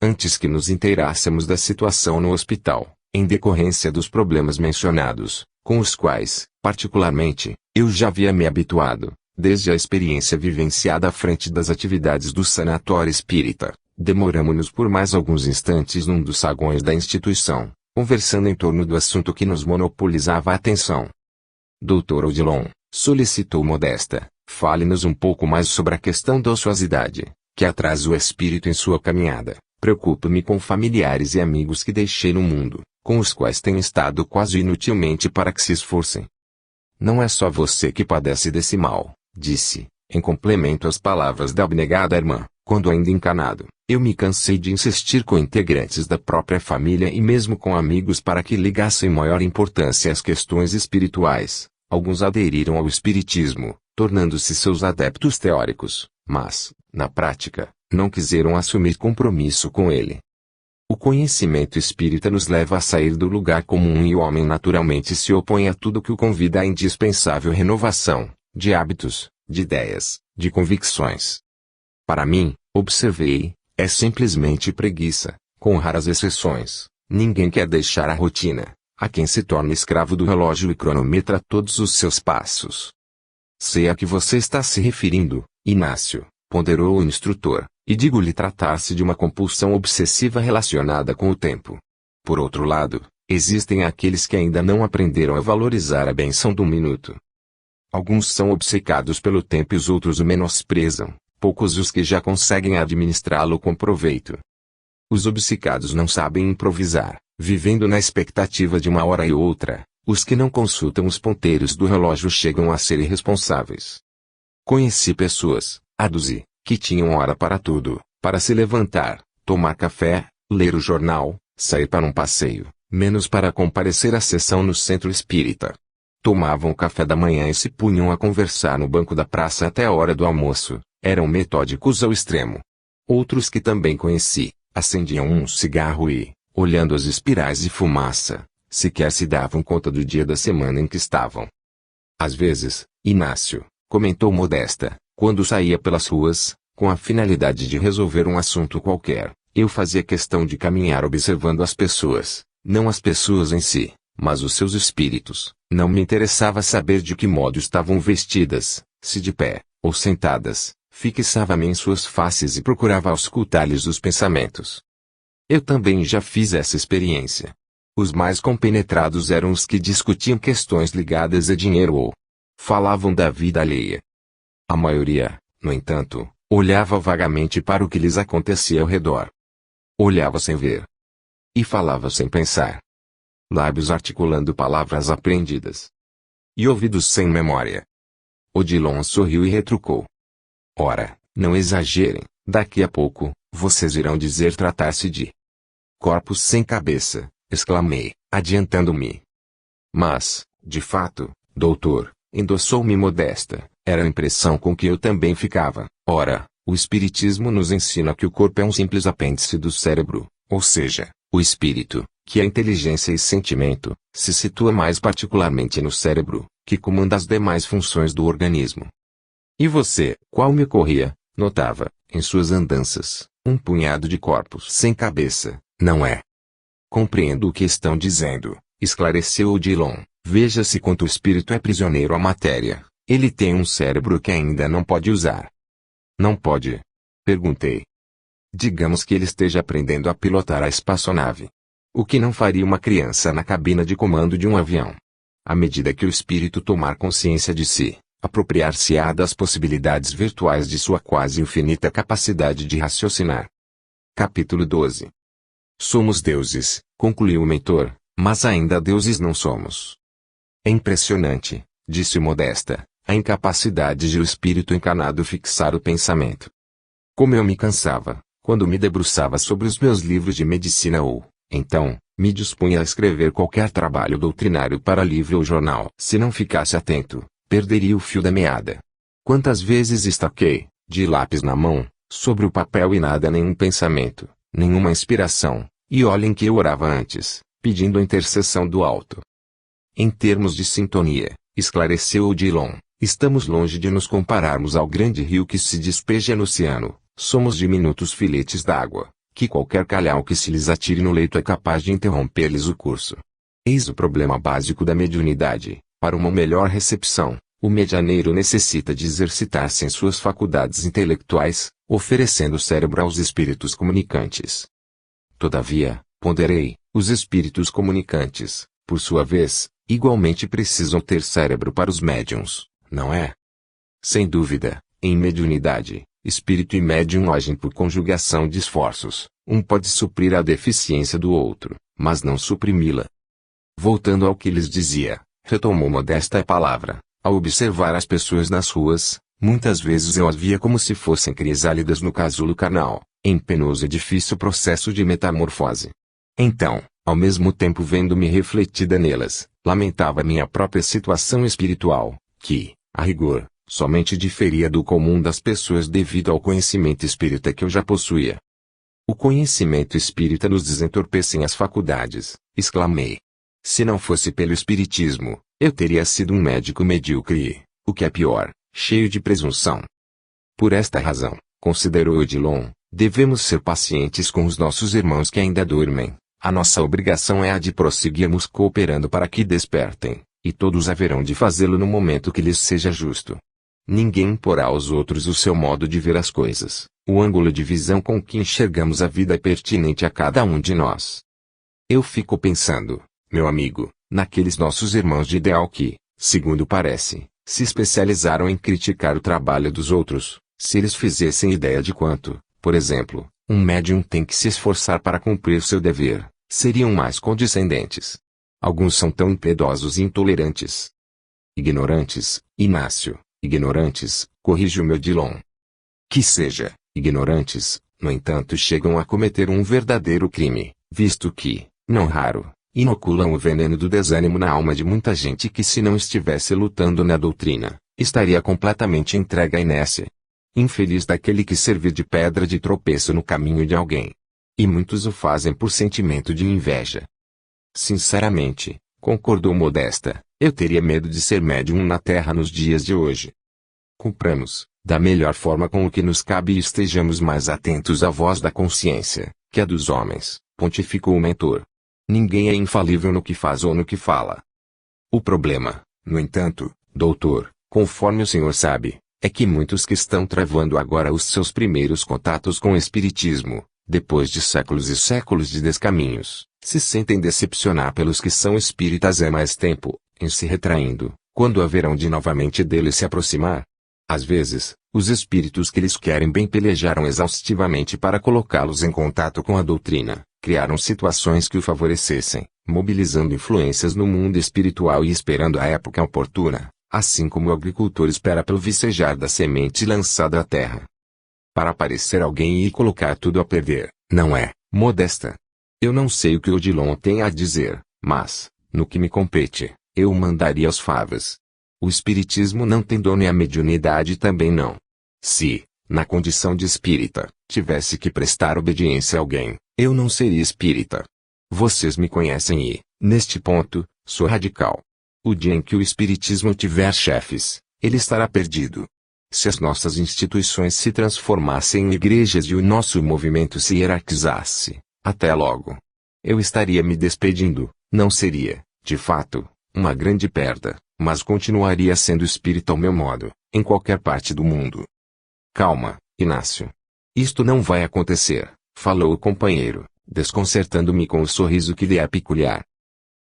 Antes que nos inteirássemos da situação no hospital, em decorrência dos problemas mencionados, com os quais, particularmente, eu já havia me habituado, Desde a experiência vivenciada à frente das atividades do sanatório espírita, demoramo-nos por mais alguns instantes num dos saguões da instituição, conversando em torno do assunto que nos monopolizava a atenção. Dr. Odilon, solicitou Modesta, fale-nos um pouco mais sobre a questão da ociosidade, que atrasa o espírito em sua caminhada. Preocupo-me com familiares e amigos que deixei no mundo, com os quais tenho estado quase inutilmente para que se esforcem. Não é só você que padece desse mal, disse, em complemento às palavras da abnegada irmã. Quando ainda encanado, eu me cansei de insistir com integrantes da própria família e mesmo com amigos para que ligassem maior importância às questões espirituais. Alguns aderiram ao espiritismo, tornando-se seus adeptos teóricos, mas, na prática, não quiseram assumir compromisso com ele. O conhecimento espírita nos leva a sair do lugar comum e o homem naturalmente se opõe a tudo que o convida à indispensável renovação, de hábitos, de ideias, de convicções. Para mim, observei, é simplesmente preguiça, com raras exceções. Ninguém quer deixar a rotina. Há quem se torne escravo do relógio e cronometra todos os seus passos. Sei a que você está se referindo, Inácio, ponderou o instrutor, e digo-lhe tratar-se de uma compulsão obsessiva relacionada com o tempo. Por outro lado, existem aqueles que ainda não aprenderam a valorizar a benção do minuto. Alguns são obcecados pelo tempo e os outros o menosprezam. Poucos os que já conseguem administrá-lo com proveito. Os obcecados não sabem improvisar, vivendo na expectativa de uma hora e outra. Os que não consultam os ponteiros do relógio chegam a ser irresponsáveis. Conheci pessoas, aduzi, que tinham hora para tudo, para se levantar, tomar café, ler o jornal, sair para um passeio, menos para comparecer à sessão no centro espírita. Tomavam o café da manhã e se punham a conversar no banco da praça até a hora do almoço. Eram metódicos ao extremo. Outros que também conheci, acendiam um cigarro e, olhando as espirais de fumaça, sequer se davam conta do dia da semana em que estavam. Às vezes, Inácio, comentou Modesta, quando saía pelas ruas, com a finalidade de resolver um assunto qualquer, eu fazia questão de caminhar observando as pessoas, não as pessoas em si, mas os seus espíritos. Não me interessava saber de que modo estavam vestidas, se de pé, ou sentadas. Fixava-me em suas faces e procurava auscultar-lhes os pensamentos. Eu também já fiz essa experiência. Os mais compenetrados eram os que discutiam questões ligadas a dinheiro ou falavam da vida alheia. A maioria, no entanto, olhava vagamente para o que lhes acontecia ao redor. Olhava sem ver. E falava sem pensar. Lábios articulando palavras aprendidas. E ouvidos sem memória. Odilon sorriu e retrucou. Ora, não exagerem, daqui a pouco, vocês irão dizer tratar-se de corpos sem cabeça, exclamei, adiantando-me. Mas, de fato, doutor, endossou-me Modesta, era a impressão com que eu também ficava. Ora, o espiritismo nos ensina que o corpo é um simples apêndice do cérebro, ou seja, o espírito, que é inteligência e sentimento, se situa mais particularmente no cérebro, que comanda as demais funções do organismo. E você, qual me ocorria, notava, em suas andanças, um punhado de corpos sem cabeça, não é? Compreendo o que estão dizendo, esclareceu Odilon. Veja-se quanto o espírito é prisioneiro à matéria. Ele tem um cérebro que ainda não pode usar. Não pode? Perguntei. Digamos que ele esteja aprendendo a pilotar a espaçonave. O que não faria uma criança na cabina de comando de um avião? À medida que o espírito tomar consciência de si, apropriar-se-á das possibilidades virtuais de sua quase infinita capacidade de raciocinar. Capítulo 12. Somos deuses, concluiu o mentor, mas ainda deuses não somos. É impressionante, disse Modesta, a incapacidade de o espírito encarnado fixar o pensamento. Como eu me cansava, quando me debruçava sobre os meus livros de medicina ou, então, me dispunha a escrever qualquer trabalho doutrinário para livro ou jornal. Se não ficasse atento, perderia o fio da meada. Quantas vezes estaquei, de lápis na mão, sobre o papel e nada nenhum pensamento, nenhuma inspiração, e olhem que eu orava antes, pedindo a intercessão do alto. Em termos de sintonia, esclareceu Odilon, estamos longe de nos compararmos ao grande rio que se despeja no oceano, somos diminutos filetes d'água, que qualquer calhau que se lhes atire no leito é capaz de interromper-lhes o curso. Eis o problema básico da mediunidade. Para uma melhor recepção, O medianeiro necessita de exercitar-se em suas faculdades intelectuais, oferecendo o cérebro aos espíritos comunicantes. Todavia, ponderei, os espíritos comunicantes, por sua vez, igualmente precisam ter cérebro para os médiuns, não é? Sem dúvida, em mediunidade, espírito e médium agem por conjugação de esforços, um pode suprir a deficiência do outro, mas não suprimi-la. Voltando ao que lhes dizia, retomou Modesta a palavra, ao observar as pessoas nas ruas, muitas vezes eu as via como se fossem crisálidas no casulo carnal, em penoso e difícil processo de metamorfose. Então, ao mesmo tempo vendo-me refletida nelas, lamentava minha própria situação espiritual, que, a rigor, somente diferia do comum das pessoas devido ao conhecimento espírita que eu já possuía. O conhecimento espírita nos desentorpece as faculdades, exclamei. Se não fosse pelo espiritismo, eu teria sido um médico medíocre e, o que é pior, cheio de presunção. Por esta razão, considerou Odilon, devemos ser pacientes com os nossos irmãos que ainda dormem. A nossa obrigação é a de prosseguirmos cooperando para que despertem, e todos haverão de fazê-lo no momento que lhes seja justo. Ninguém imporá aos outros o seu modo de ver as coisas. O ângulo de visão com que enxergamos a vida é pertinente a cada um de nós. Eu fico pensando, meu amigo, naqueles nossos irmãos de ideal que, segundo parece, se especializaram em criticar o trabalho dos outros, se eles fizessem ideia de quanto, por exemplo, um médium tem que se esforçar para cumprir seu dever, seriam mais condescendentes. Alguns são tão impiedosos e intolerantes. Ignorantes, Inácio, ignorantes, corrige-o Odilon. Que seja, ignorantes, no entanto chegam a cometer um verdadeiro crime, visto que, não raro, inoculam o veneno do desânimo na alma de muita gente que se não estivesse lutando na doutrina, estaria completamente entregue à inércia. Infeliz daquele que servir de pedra de tropeço no caminho de alguém. E muitos o fazem por sentimento de inveja. Sinceramente, concordou Modesta, eu teria medo de ser médium na terra nos dias de hoje. Cumpramos, da melhor forma com o que nos cabe e estejamos mais atentos à voz da consciência, que a dos homens, pontificou o mentor. Ninguém é infalível no que faz ou no que fala. O problema, no entanto, doutor, conforme o senhor sabe, é que muitos que estão travando agora os seus primeiros contatos com o espiritismo, depois de séculos e séculos de descaminhos, se sentem decepcionar pelos que são espíritas há mais tempo, em se retraindo, quando haverão de novamente deles se aproximar. Às vezes, os espíritos que lhes querem bem pelejaram exaustivamente para colocá-los em contato com a doutrina, criaram situações que o favorecessem, mobilizando influências no mundo espiritual e esperando a época oportuna, assim como o agricultor espera pelo vicejar da semente lançada à terra. Para aparecer alguém e colocar tudo a perder, não é, Modesta? Eu não sei o que Odilon tem a dizer, mas, no que me compete, eu o mandaria aos favas. O espiritismo não tem dono e a mediunidade também não. Se, na condição de espírita, tivesse que prestar obediência a alguém, eu não seria espírita. Vocês me conhecem e, neste ponto, sou radical. O dia em que o espiritismo tiver chefes, ele estará perdido. Se as nossas instituições se transformassem em igrejas e o nosso movimento se hierarquizasse, até logo. Eu estaria me despedindo, não seria, de fato, uma grande perda, mas continuaria sendo espírita ao meu modo, em qualquer parte do mundo. Calma, Inácio. Isto não vai acontecer, falou o companheiro, desconcertando-me com o sorriso que lhe é peculiar.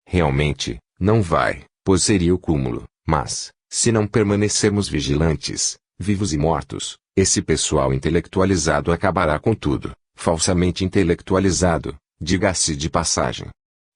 Realmente, não vai, pois seria o cúmulo, mas, se não permanecermos vigilantes, vivos e mortos, esse pessoal intelectualizado acabará com tudo, falsamente intelectualizado, diga-se de passagem.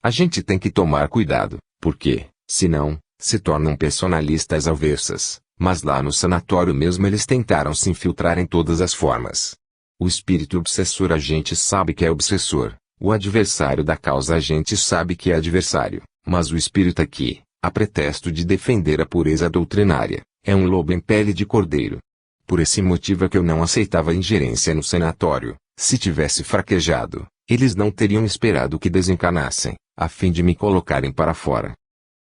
A gente tem que tomar cuidado, porque, senão, se tornam personalistas avessas, mas lá no sanatório mesmo eles tentaram se infiltrar em todas as formas. O espírito obsessor a gente sabe que é obsessor, o adversário da causa a gente sabe que é adversário, mas o espírito aqui, a pretexto de defender a pureza doutrinária, é um lobo em pele de cordeiro. Por esse motivo é que eu não aceitava ingerência no sanatório. Se tivesse fraquejado, eles não teriam esperado que desencanassem, a fim de me colocarem para fora.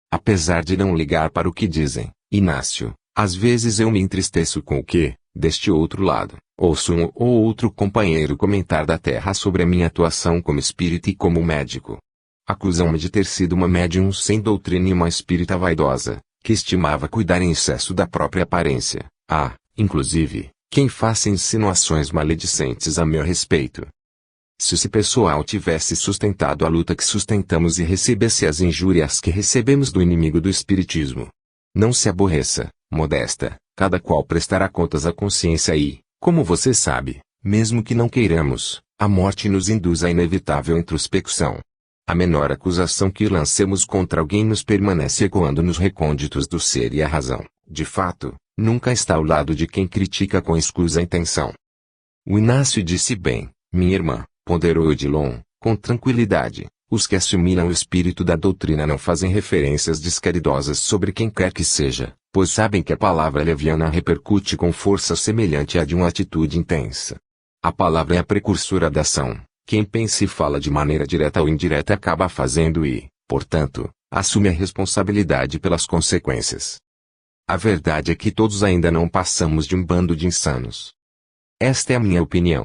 Apesar de não ligar para o que dizem, Inácio, às vezes eu me entristeço com o que, deste outro lado, ouço um ou outro companheiro comentar da terra sobre a minha atuação como espírita e como médico. Acusam-me de ter sido uma médium sem doutrina e uma espírita vaidosa, que estimava cuidar em excesso da própria aparência. Há, inclusive, quem faça insinuações maledicentes a meu respeito. Se esse pessoal tivesse sustentado a luta que sustentamos e recebesse as injúrias que recebemos do inimigo do espiritismo. Não se aborreça, Modesta, cada qual prestará contas à consciência e, como você sabe, mesmo que não queiramos, a morte nos induz à inevitável introspecção. A menor acusação que lancemos contra alguém nos permanece ecoando nos recônditos do ser e a razão, de fato, nunca está ao lado de quem critica com escusa intenção. O Inácio disse bem, minha irmã, ponderou Odilon, com tranquilidade. Os que assimilam o espírito da doutrina não fazem referências descaridosas sobre quem quer que seja, pois sabem que a palavra leviana repercute com força semelhante à de uma atitude intensa. A palavra é a precursora da ação. Quem pensa e fala de maneira direta ou indireta acaba fazendo e, portanto, assume a responsabilidade pelas consequências. A verdade é que todos ainda não passamos de um bando de insanos. Esta é a minha opinião.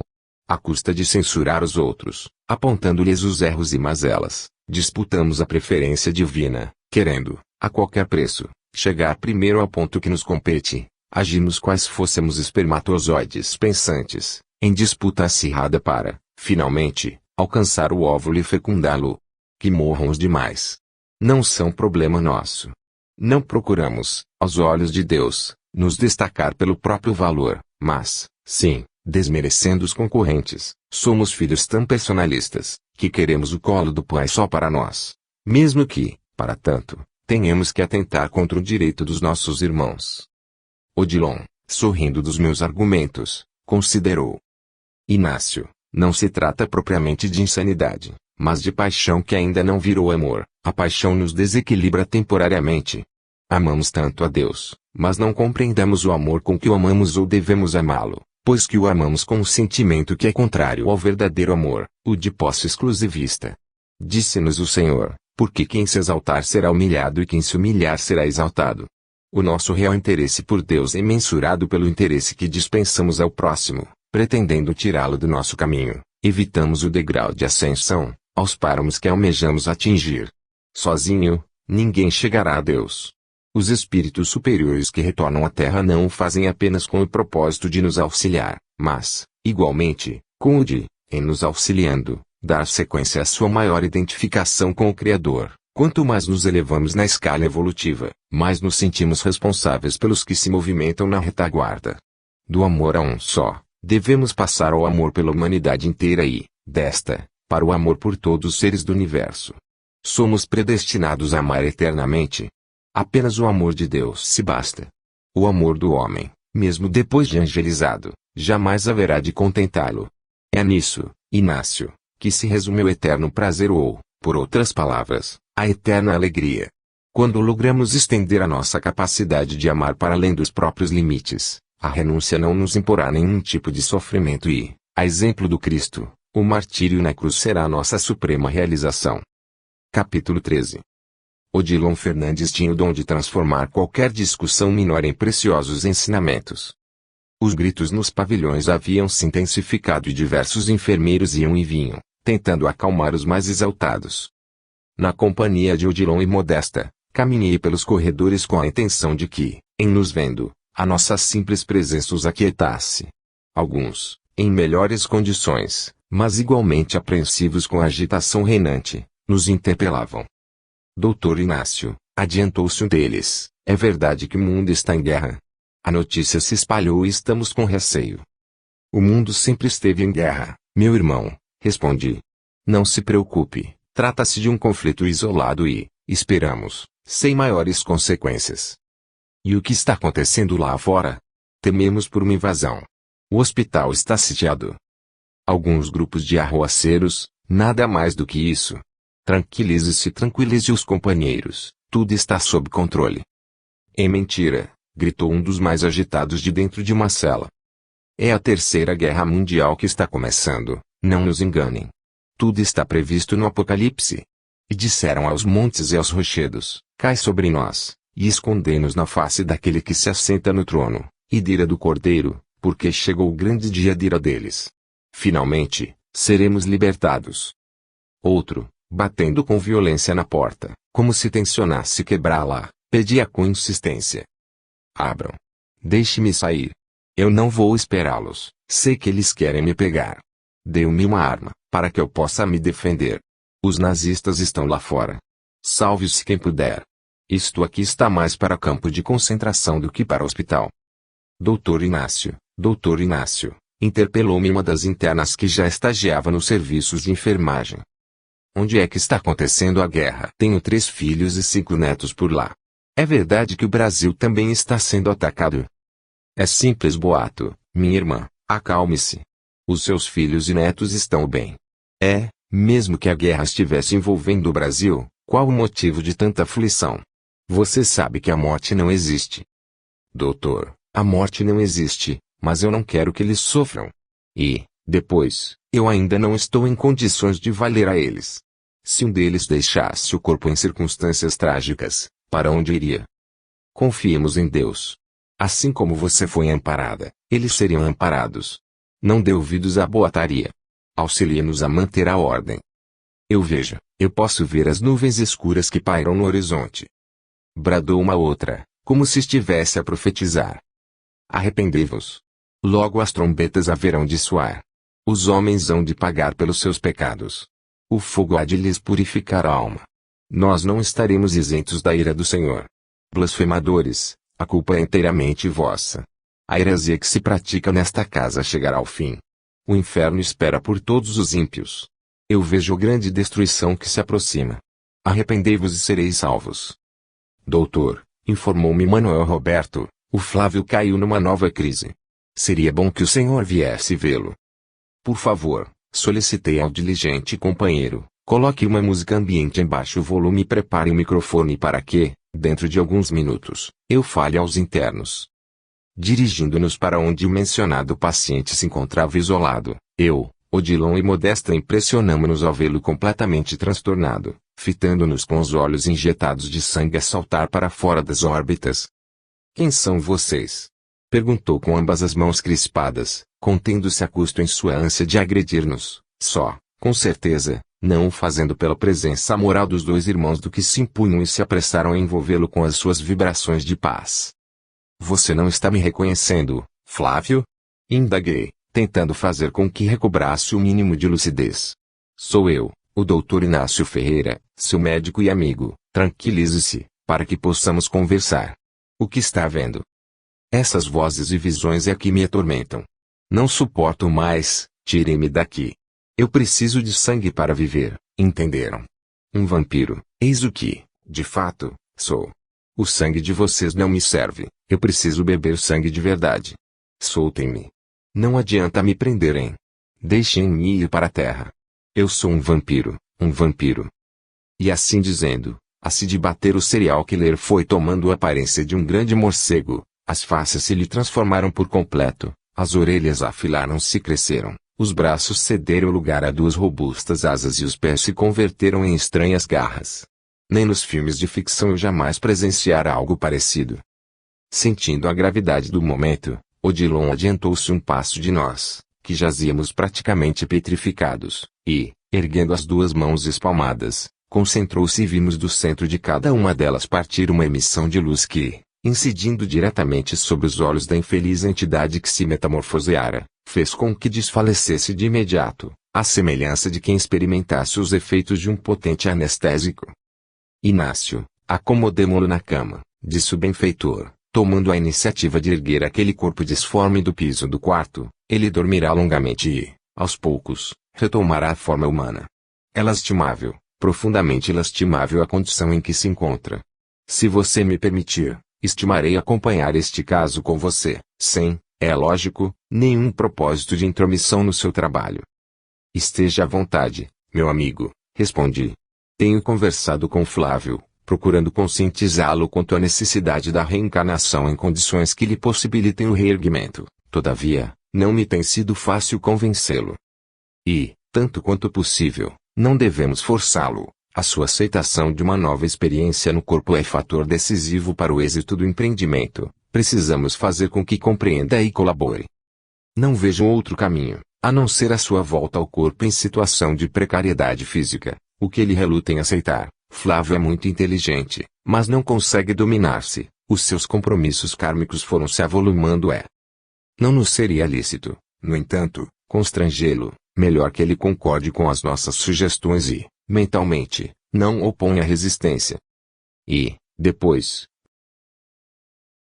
À custa de censurar os outros, apontando-lhes os erros e mazelas, disputamos a preferência divina, querendo, a qualquer preço, chegar primeiro ao ponto que nos compete. Agimos quais fôssemos espermatozoides pensantes, em disputa acirrada para, finalmente, alcançar o óvulo e fecundá-lo. Que morram os demais. Não são problema nosso. Não procuramos, aos olhos de Deus, nos destacar pelo próprio valor, mas, sim, desmerecendo os concorrentes, somos filhos tão personalistas, que queremos o colo do pai só para nós. Mesmo que, para tanto, tenhamos que atentar contra o direito dos nossos irmãos. Odilon, sorrindo dos meus argumentos, considerou. Inácio, não se trata propriamente de insanidade, mas de paixão que ainda não virou amor. A paixão nos desequilibra temporariamente. Amamos tanto a Deus, mas não compreendemos o amor com que o amamos ou devemos amá-lo, pois que o amamos com um sentimento que é contrário ao verdadeiro amor, o de posse exclusivista. Disse-nos o Senhor, porque quem se exaltar será humilhado e quem se humilhar será exaltado. O nosso real interesse por Deus é mensurado pelo interesse que dispensamos ao próximo, pretendendo tirá-lo do nosso caminho, evitamos o degrau de ascensão, aos páramos que almejamos atingir. Sozinho, ninguém chegará a Deus. Os espíritos superiores que retornam à Terra não o fazem apenas com o propósito de nos auxiliar, mas, igualmente, com o de, em nos auxiliando, dar sequência à sua maior identificação com o Criador. Quanto mais nos elevamos na escala evolutiva, mais nos sentimos responsáveis pelos que se movimentam na retaguarda. Do amor a um só, devemos passar ao amor pela humanidade inteira e, desta, para o amor por todos os seres do universo. Somos predestinados a amar eternamente. Apenas o amor de Deus se basta. O amor do homem, mesmo depois de angelizado, jamais haverá de contentá-lo. É nisso, Inácio, que se resume o eterno prazer ou, por outras palavras, a eterna alegria. Quando logramos estender a nossa capacidade de amar para além dos próprios limites, a renúncia não nos imporá nenhum tipo de sofrimento e, a exemplo do Cristo, o martírio na cruz será a nossa suprema realização. Capítulo 13. Odilon Fernandes tinha o dom de transformar qualquer discussão menor em preciosos ensinamentos. Os gritos nos pavilhões haviam se intensificado e diversos enfermeiros iam e vinham, tentando acalmar os mais exaltados. Na companhia de Odilon e Modesta, caminhei pelos corredores com a intenção de que, em nos vendo, a nossa simples presença os aquietasse. Alguns, em melhores condições, mas igualmente apreensivos com a agitação reinante, nos interpelavam. Doutor Inácio, adiantou-se um deles, é verdade que o mundo está em guerra? A notícia se espalhou e estamos com receio. O mundo sempre esteve em guerra, meu irmão, respondi. Não se preocupe, trata-se de um conflito isolado e, esperamos, sem maiores consequências. E o que está acontecendo lá fora? Tememos por uma invasão. O hospital está sitiado. Alguns grupos de arruaceiros, nada mais do que isso. Tranquilize-se e tranquilize os companheiros, tudo está sob controle. É mentira, gritou um dos mais agitados de dentro de uma cela. É a Terceira Guerra Mundial que está começando, não nos enganem. Tudo está previsto no Apocalipse. E disseram aos montes e aos rochedos, cai sobre nós, e escondei-nos na face daquele que se assenta no trono, e da ira do Cordeiro, porque chegou o grande dia da ira deles. Finalmente, seremos libertados. Outro, batendo com violência na porta, como se tencionasse quebrá-la, Pedia com insistência. Abram. Deixe-me sair. Eu não vou esperá-los, sei que eles querem me pegar. Dê-me uma arma, para que eu possa me defender. Os nazistas estão lá fora. Salve-se quem puder. Isto aqui está mais para campo de concentração do que para hospital. Doutor Inácio, interpelou-me uma das internas que já estagiava nos serviços de enfermagem. Onde é que está acontecendo a guerra? Tenho 3 filhos e 5 netos por lá. É verdade que o Brasil também está sendo atacado? É simples boato, minha irmã, acalme-se. Os seus filhos e netos estão bem. Mesmo que a guerra estivesse envolvendo o Brasil, qual o motivo de tanta aflição? Você sabe que a morte não existe. Doutor, a morte não existe, mas eu não quero que eles sofram. E, depois, eu ainda não estou em condições de valer a eles. Se um deles deixasse o corpo em circunstâncias trágicas, para onde iria? Confiemos em Deus. Assim como você foi amparada, eles seriam amparados. Não dê ouvidos à boataria. Auxilie-nos a manter a ordem. Eu posso ver as nuvens escuras que pairam no horizonte. Bradou uma outra, como se estivesse a profetizar. Arrependei-vos. Logo as trombetas haverão de soar. Os homens hão de pagar pelos seus pecados. O fogo há de lhes purificar a alma. Nós não estaremos isentos da ira do Senhor. Blasfemadores, a culpa é inteiramente vossa. A heresia que se pratica nesta casa chegará ao fim. O inferno espera por todos os ímpios. Eu vejo grande destruição que se aproxima. Arrependei-vos e sereis salvos. Doutor, informou-me Manuel Roberto, o Flávio caiu numa nova crise. Seria bom que o senhor viesse vê-lo. Por favor, solicitei ao diligente companheiro, coloque uma música ambiente em baixo volume e prepare o microfone para que, dentro de alguns minutos, eu fale aos internos. Dirigindo-nos para onde o mencionado paciente se encontrava isolado, Odilon e Modesta impressionamo-nos ao vê-lo completamente transtornado, fitando-nos com os olhos injetados de sangue a saltar para fora das órbitas. Quem são vocês? Perguntou com ambas as mãos crispadas, contendo-se a custo em sua ânsia de agredir-nos, com certeza, não o fazendo pela presença moral dos 2 irmãos do que se impunham e se apressaram a envolvê-lo com as suas vibrações de paz. Você não está me reconhecendo, Flávio? Indaguei, tentando fazer com que recobrasse o mínimo de lucidez. Sou eu, o Dr. Inácio Ferreira, seu médico e amigo. Tranquilize-se, para que possamos conversar. O que está vendo? Essas vozes e visões é que me atormentam. Não suporto mais, tirem-me daqui. Eu preciso de sangue para viver, entenderam? Um vampiro, eis o que, de fato, sou. O sangue de vocês não me serve, eu preciso beber sangue de verdade. Soltem-me. Não adianta me prenderem. Deixem-me ir para a terra. Eu sou um vampiro, um vampiro. E assim dizendo, a se debater o serial killer foi tomando a aparência de um grande morcego, as faces se lhe transformaram por completo, as orelhas afilaram-se e cresceram, os braços cederam lugar a 2 robustas asas e os pés se converteram em estranhas garras. Nem nos filmes de ficção eu jamais presenciara algo parecido. Sentindo a gravidade do momento, Odilon adiantou-se um passo de nós, que jazíamos praticamente petrificados, e, erguendo as 2 mãos espalmadas, concentrou-se e vimos do centro de cada uma delas partir uma emissão de luz que, incidindo diretamente sobre os olhos da infeliz entidade que se metamorfoseara, fez com que desfalecesse de imediato, à semelhança de quem experimentasse os efeitos de um potente anestésico. Inácio, acomodemo-lo na cama, disse o benfeitor, tomando a iniciativa de erguer aquele corpo disforme do piso do quarto. Ele dormirá longamente e, aos poucos, retomará a forma humana. É lastimável, profundamente lastimável a condição em que se encontra. Se você me permitir, estimarei acompanhar este caso com você, sem, é lógico, nenhum propósito de intromissão no seu trabalho. Esteja à vontade, meu amigo, respondi. Tenho conversado com Flávio, procurando conscientizá-lo quanto à necessidade da reencarnação em condições que lhe possibilitem o reerguimento. Todavia, não me tem sido fácil convencê-lo. E, tanto quanto possível, não devemos forçá-lo. A sua aceitação de uma nova experiência no corpo é fator decisivo para o êxito do empreendimento. Precisamos fazer com que compreenda e colabore. Não vejo outro caminho, a não ser a sua volta ao corpo em situação de precariedade física, o que ele reluta em aceitar, Flávio é muito inteligente, mas não consegue dominar-se. Os seus compromissos kármicos foram se avolumando. Não nos seria lícito, no entanto, constrangê-lo. Melhor que ele concorde com as nossas sugestões e, mentalmente, não oponha resistência. E, depois,